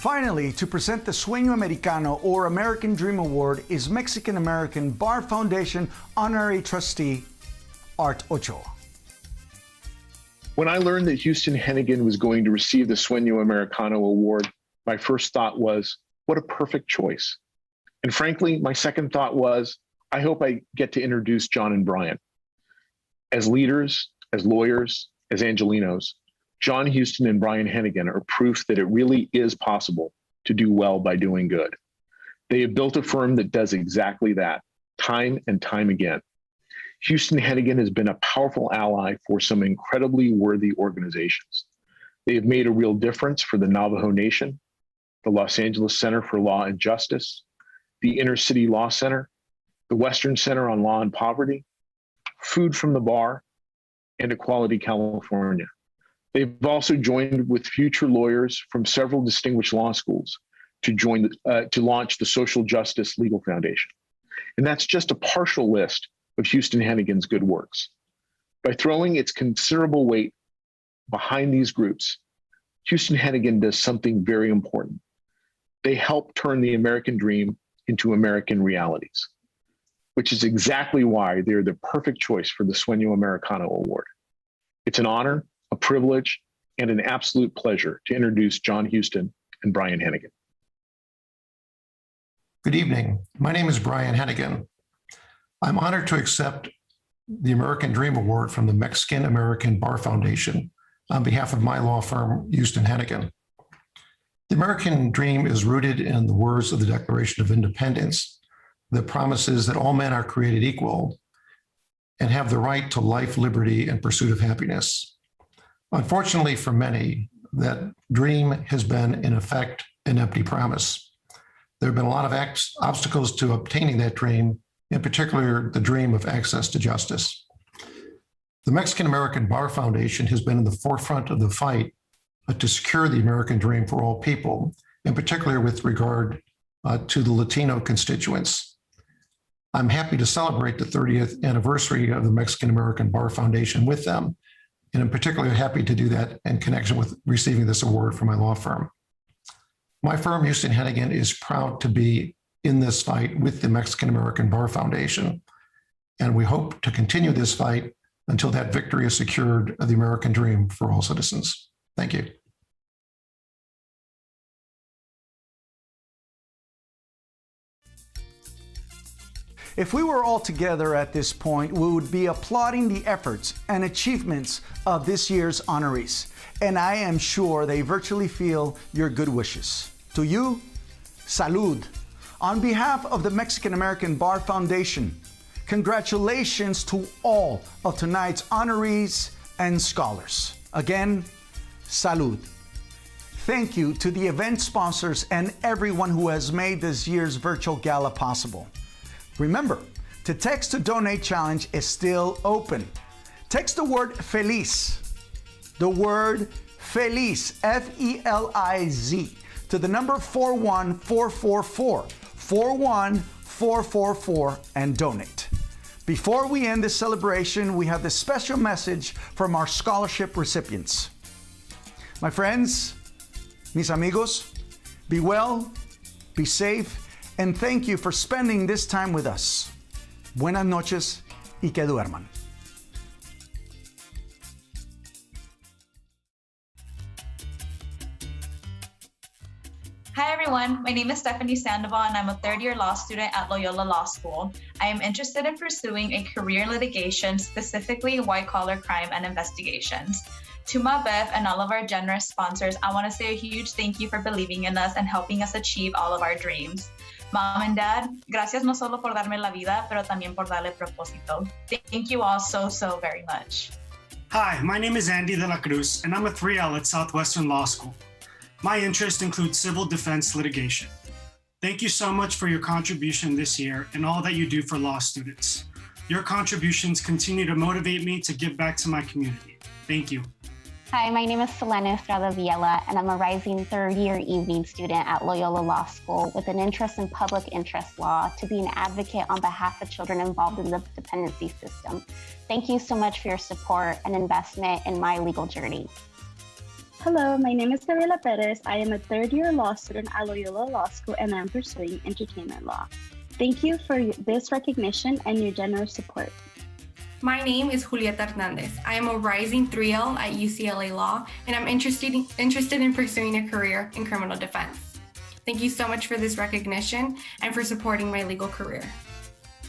Finally, to present the Sueño Americano or American Dream Award is Mexican American Bar Foundation Honorary Trustee Art Ochoa. When I learned that Houston Hennigan was going to receive the Sueño Americano Award, my first thought was, what a perfect choice. And frankly, my second thought was, I hope I get to introduce John and Brian. As leaders, as lawyers, as Angelinos, John Houston and Brian Hennigan are proof that it really is possible to do well by doing good. They have built a firm that does exactly that, time and time again. Houston Hennigan has been a powerful ally for some incredibly worthy organizations. They have made a real difference for the Navajo Nation, the Los Angeles Center for Law and Justice, the Inner City Law Center, the Western Center on Law and Poverty, Food from the Bar, and Equality California. They've also joined with future lawyers from several distinguished law schools to launch the Social Justice Legal Foundation. And that's just a partial list of Houston Hennigan's good works. By throwing its considerable weight behind these groups, Houston Hennigan does something very important. They help turn the American dream into American realities, which is exactly why they're the perfect choice for the Sueño Americano Award. It's an honor, a privilege, and an absolute pleasure to introduce John Houston and Brian Hennigan. Good evening. My name is Brian Hennigan. I'm honored to accept the American Dream Award from the Mexican American Bar Foundation on behalf of my law firm, Houston Hennigan. The American dream is rooted in the words of the Declaration of Independence that promises that all men are created equal and have the right to life, liberty, and pursuit of happiness. Unfortunately for many, that dream has been, in effect, an empty promise. There have been a lot of obstacles to obtaining that dream, in particular, the dream of access to justice. The Mexican American Bar Foundation has been in the forefront of the fight to secure the American dream for all people, in particular with regard to the Latino constituents. I'm happy to celebrate the 30th anniversary of the Mexican American Bar Foundation with them, and I'm particularly happy to do that in connection with receiving this award from my law firm. My firm, Houston Hennigan, is proud to be in this fight with the Mexican American Bar Foundation, and we hope to continue this fight until that victory is secured of the American dream for all citizens. Thank you. If we were all together at this point, we would be applauding the efforts and achievements of this year's honorees, and I am sure they virtually feel your good wishes. To you, salud. On behalf of the Mexican American Bar Foundation, congratulations to all of tonight's honorees and scholars. Again, salud. Thank you to the event sponsors and everyone who has made this year's virtual gala possible. Remember, the Text to Donate challenge is still open. Text the word FELIZ, the word FELIZ, F-E-L-I-Z, to the number 41444, 41444, and donate. Before we end this celebration, we have this special message from our scholarship recipients. My friends, mis amigos, be well, be safe, and thank you for spending this time with us. Buenas noches y que duerman. Hi everyone, my name is Stephanie Sandoval and I'm a third-year law student at Loyola Law School. I am interested in pursuing a career in litigation, specifically white-collar crime and investigations. To Mabev and all of our generous sponsors, I want to say a huge thank you for believing in us and helping us achieve all of our dreams. Mom and Dad, gracias no solo por darme la vida, pero también por darle propósito. Thank you all so very much. Hi, my name is Andy de la Cruz, and I'm a 3L at Southwestern Law School. My interest includes civil defense litigation. Thank you so much for your contribution this year and all that you do for law students. Your contributions continue to motivate me to give back to my community. Thank you. Hi, my name is Selena Estrada Villela, and I'm a rising third-year evening student at Loyola Law School with an interest in public interest law to be an advocate on behalf of children involved in the dependency system. Thank you so much for your support and investment in my legal journey. Hello, my name is Gabriela Perez. I am a third-year law student at Loyola Law School, and I'm pursuing entertainment law. Thank you for this recognition and your generous support. My name is Julieta Hernandez. I am a rising 3L at UCLA Law, and I'm interested in pursuing a career in criminal defense. Thank you so much for this recognition and for supporting my legal career.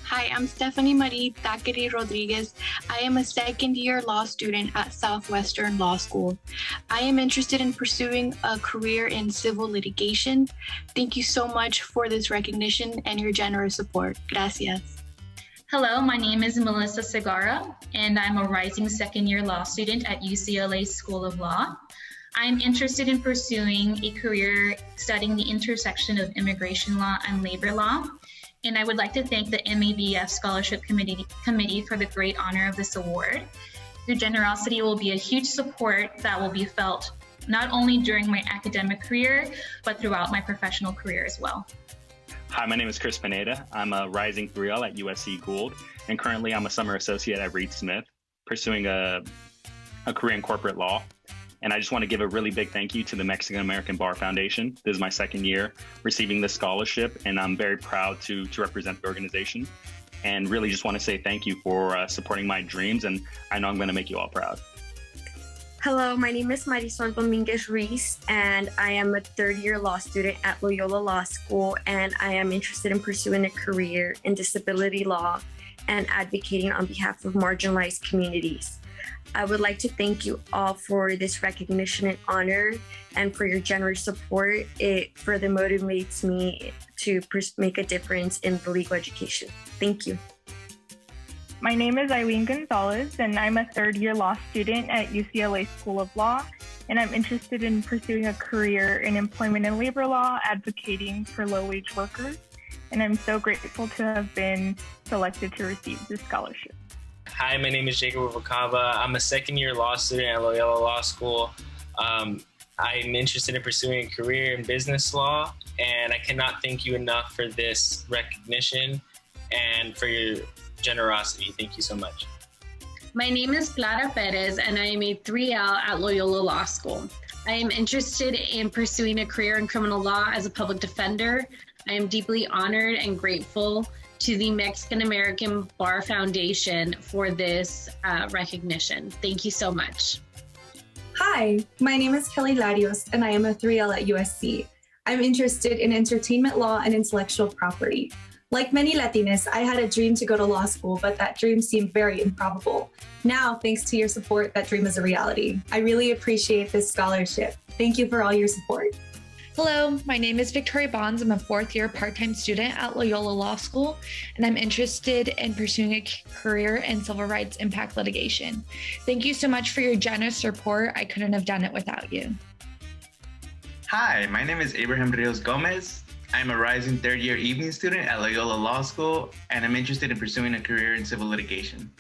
Hi, I'm Stephanie Marie Taqueri Rodriguez. I am a second-year law student at Southwestern Law School. I am interested in pursuing a career in civil litigation. Thank you so much for this recognition and your generous support. Gracias. Hello, my name is Melissa Segarra, and I'm a rising second-year law student at UCLA School of Law. I'm interested in pursuing a career studying the intersection of immigration law and labor law, and I would like to thank the MABF Scholarship Committee for the great honor of this award. Your generosity will be a huge support that will be felt not only during my academic career, but throughout my professional career as well. Hi, my name is Chris Pineda. I'm a rising 3L at USC Gould, and currently I'm a summer associate at Reed Smith, pursuing a career in corporate law. And I just want to give a really big thank you to the Mexican American Bar Foundation. This is my second year receiving this scholarship, and I'm very proud to represent the organization. And really just want to say thank you for supporting my dreams, and I know I'm going to make you all proud. Hello, my name is Marisol Dominguez Ruiz, and I am a third-year law student at Loyola Law School, and I am interested in pursuing a career in disability law and advocating on behalf of marginalized communities. I would like to thank you all for this recognition and honor, and for your generous support. It further motivates me to make a difference in the legal education. Thank you. My name is Eileen Gonzalez, and I'm a third-year law student at UCLA School of Law, and I'm interested in pursuing a career in employment and labor law, advocating for low-wage workers, and I'm so grateful to have been selected to receive this scholarship. Hi, my name is Jacob Rubalcaba. I'm a second-year law student at Loyola Law School. I'm interested in pursuing a career in business law, and I cannot thank you enough for this recognition and for your generosity. Thank you so much. My name is Clara Perez, and I am a 3L at Loyola Law School. I am interested in pursuing a career in criminal law as a public defender. I am deeply honored and grateful to the Mexican American Bar Foundation for this recognition. Thank you so much. Hi, my name is Kelly Larios, and I am a 3L at USC. I'm interested in entertainment law and intellectual property. Like many Latinas, I had a dream to go to law school, but that dream seemed very improbable. Now, thanks to your support, that dream is a reality. I really appreciate this scholarship. Thank you for all your support. Hello, my name is Victoria Bonds. I'm a fourth-year part-time student at Loyola Law School, and I'm interested in pursuing a career in civil rights impact litigation. Thank you so much for your generous support. I couldn't have done it without you. Hi, my name is Abraham Rios Gomez. I'm a rising third-year evening student at Loyola Law School, and I'm interested in pursuing a career in civil litigation.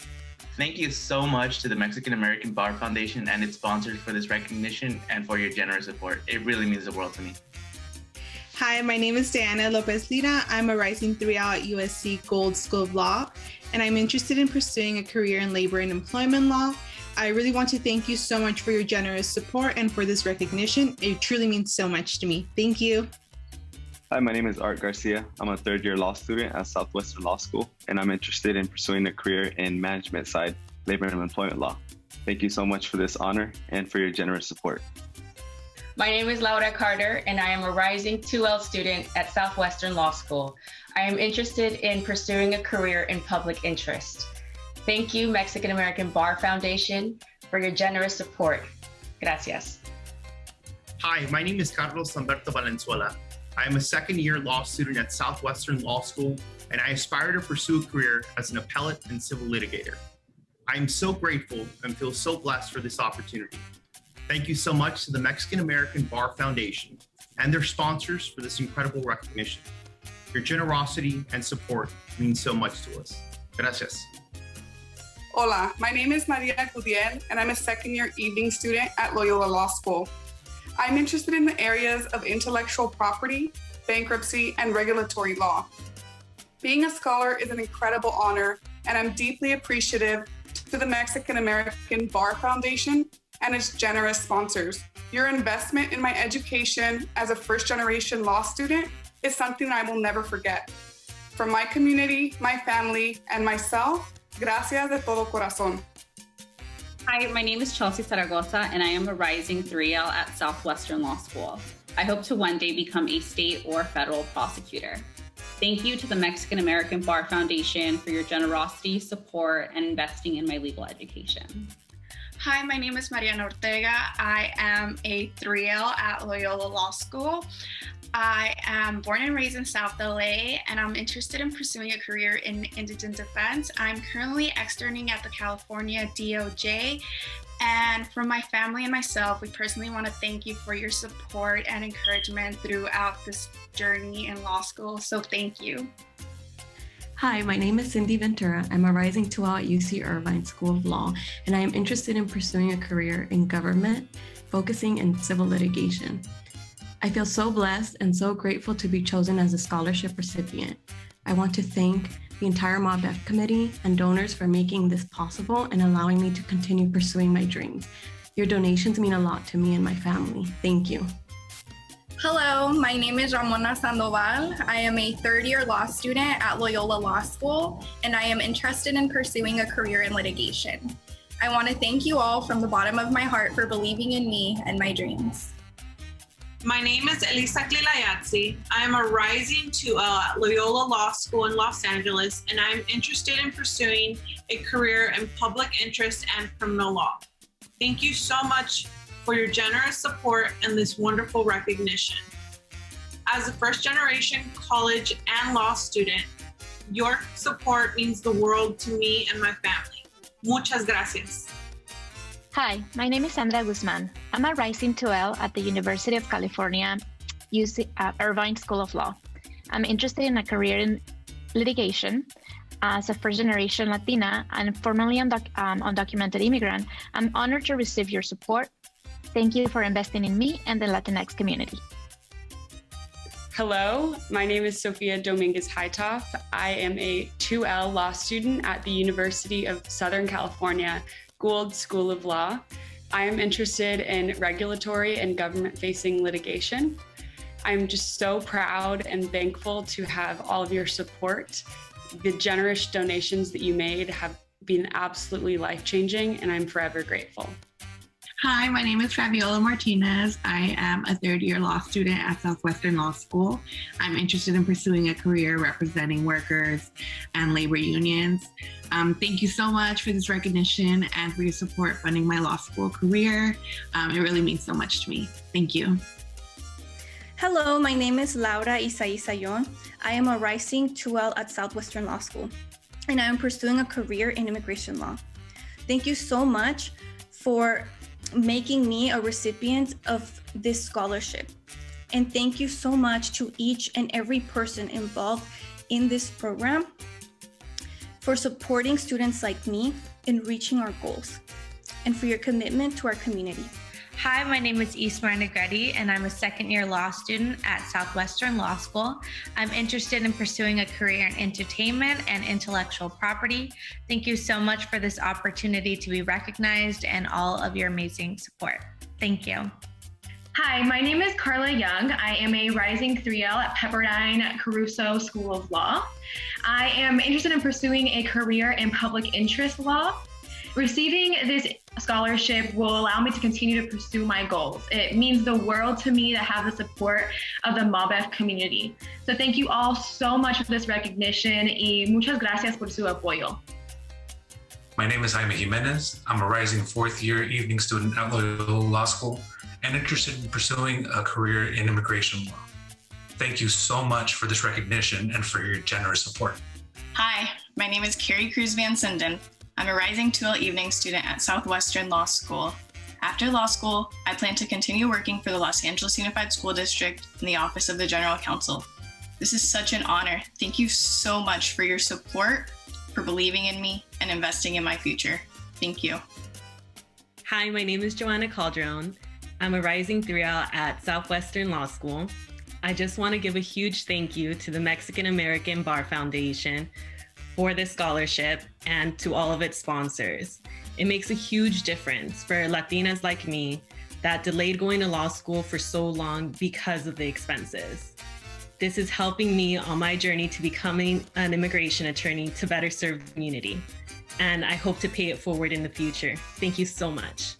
Thank you so much to the Mexican American Bar Foundation and its sponsors for this recognition and for your generous support. It really means the world to me. Hi, my name is Diana Lopez Lina. I'm a rising 3L at USC Gould School of Law, and I'm interested in pursuing a career in labor and employment law. I really want to thank you so much for your generous support and for this recognition. It truly means so much to me. Thank you. Hi, my name is Art Garcia. I'm a third-year law student at Southwestern Law School, and I'm interested in pursuing a career in management side, labor and employment law. Thank you so much for this honor and for your generous support. My name is Laura Carter, and I am a rising 2L student at Southwestern Law School. I am interested in pursuing a career in public interest. Thank you, Mexican American Bar Foundation, for your generous support. Gracias. Hi, my name is Carlos Humberto Valenzuela. I am a second-year law student at Southwestern Law School, and I aspire to pursue a career as an appellate and civil litigator. I am so grateful and feel so blessed for this opportunity. Thank you so much to the Mexican American Bar Foundation and their sponsors for this incredible recognition. Your generosity and support means so much to us. Gracias. Hola, my name is Maria Gudiel, and I'm a second-year evening student at Loyola Law School. I'm interested in the areas of intellectual property, bankruptcy, and regulatory law. Being a scholar is an incredible honor, and I'm deeply appreciative to the Mexican American Bar Foundation and its generous sponsors. Your investment in my education as a first-generation law student is something I will never forget. From my community, my family, and myself, gracias de todo corazón. Hi, my name is Chelsea Zaragoza, and I am a rising 3L at Southwestern Law School. I hope to one day become a state or federal prosecutor. Thank you to the Mexican American Bar Foundation for your generosity, support, and investing in my legal education. Hi, my name is Mariana Ortega. I am a 3L at Loyola Law School. I am born and raised in South LA, and I'm interested in pursuing a career in indigent defense. I'm currently externing at the California DOJ, and from my family and myself, we personally want to thank you for your support and encouragement throughout this journey in law school, so thank you. Hi, my name is Cindy Ventura. I'm a rising 2L at UC Irvine School of Law, and I am interested in pursuing a career in government, focusing in civil litigation. I feel so blessed and so grateful to be chosen as a scholarship recipient. I want to thank the entire MOBEF committee and donors for making this possible and allowing me to continue pursuing my dreams. Your donations mean a lot to me and my family. Thank you. Hello, my name is Ramona Sandoval. I am a third-year law student at Loyola Law School, and I am interested in pursuing a career in litigation. I want to thank you all from the bottom of my heart for believing in me and my dreams. My name is Elisa Clilayatsi. I am a rising 2L at Loyola Law School in Los Angeles, and I am interested in pursuing a career in public interest and criminal law. Thank you so much for your generous support and this wonderful recognition. As a first-generation college and law student, your support means the world to me and my family. Muchas gracias. Hi, my name is Sandra Guzman. I'm a rising 2L at the University of California, Irvine School of Law. I'm interested in a career in litigation. As a first-generation Latina and formerly undocumented immigrant, I'm honored to receive your support. Thank you for investing in me and the Latinx community. Hello, my name is Sofia Dominguez-Hightoff. I am a 2L law student at the University of Southern California, Gould School of Law. I am interested in regulatory and government-facing litigation. I'm just so proud and thankful to have all of your support. The generous donations that you made have been absolutely life-changing, and I'm forever grateful. Hi, my name is Fabiola Martinez. I am a third-year law student at Southwestern Law School. I'm interested in pursuing a career representing workers and labor unions. Thank you so much for this recognition and for your support funding my law school career. It really means so much to me. Thank you. Hello, my name is Laura Isaí Sayon. I am a rising 2L at Southwestern Law School, and I am pursuing a career in immigration law. Thank you so much for making me a recipient of this scholarship. And thank you so much to each and every person involved in this program for supporting students like me in reaching our goals and for your commitment to our community. Hi, my name is Ismar Negretti, and I'm a second-year law student at Southwestern Law School. I'm interested in pursuing a career in entertainment and intellectual property. Thank you so much for this opportunity to be recognized and all of your amazing support. Thank you. Hi, my name is Carla Young. I am a rising 3L at Pepperdine Caruso School of Law. I am interested in pursuing a career in public interest law. Receiving this scholarship will allow me to continue to pursue my goals. It means the world to me to have the support of the MOBEF community. So thank you all so much for this recognition y muchas gracias por su apoyo. My name is Jaime Jimenez. I'm a rising fourth-year evening student at Loyola Law School and interested in pursuing a career in immigration law. Thank you so much for this recognition and for your generous support. Hi, my name is Carrie Cruz Van Sinden. I'm a rising 2L evening student at Southwestern Law School. After law school, I plan to continue working for the Los Angeles Unified School District in the Office of the General Counsel. This is such an honor. Thank you so much for your support, for believing in me, and investing in my future. Thank you. Hi, my name is Joanna Calderon. I'm a rising 3L at Southwestern Law School. I just want to give a huge thank you to the Mexican American Bar Foundation for this scholarship and to all of its sponsors. It makes a huge difference for Latinas like me that delayed going to law school for so long because of the expenses. This is helping me on my journey to becoming an immigration attorney to better serve the community. And I hope to pay it forward in the future. Thank you so much.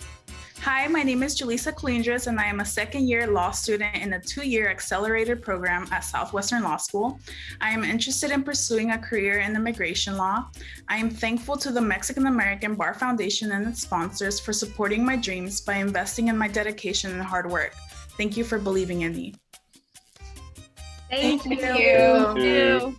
Hi, my name is Julissa Colindres, and I am a second-year law student in a 2-year accelerated program at Southwestern Law School. I am interested in pursuing a career in immigration law. I am thankful to the Mexican American Bar Foundation and its sponsors for supporting my dreams by investing in my dedication and hard work. Thank you for believing in me. Thank you. Thank you.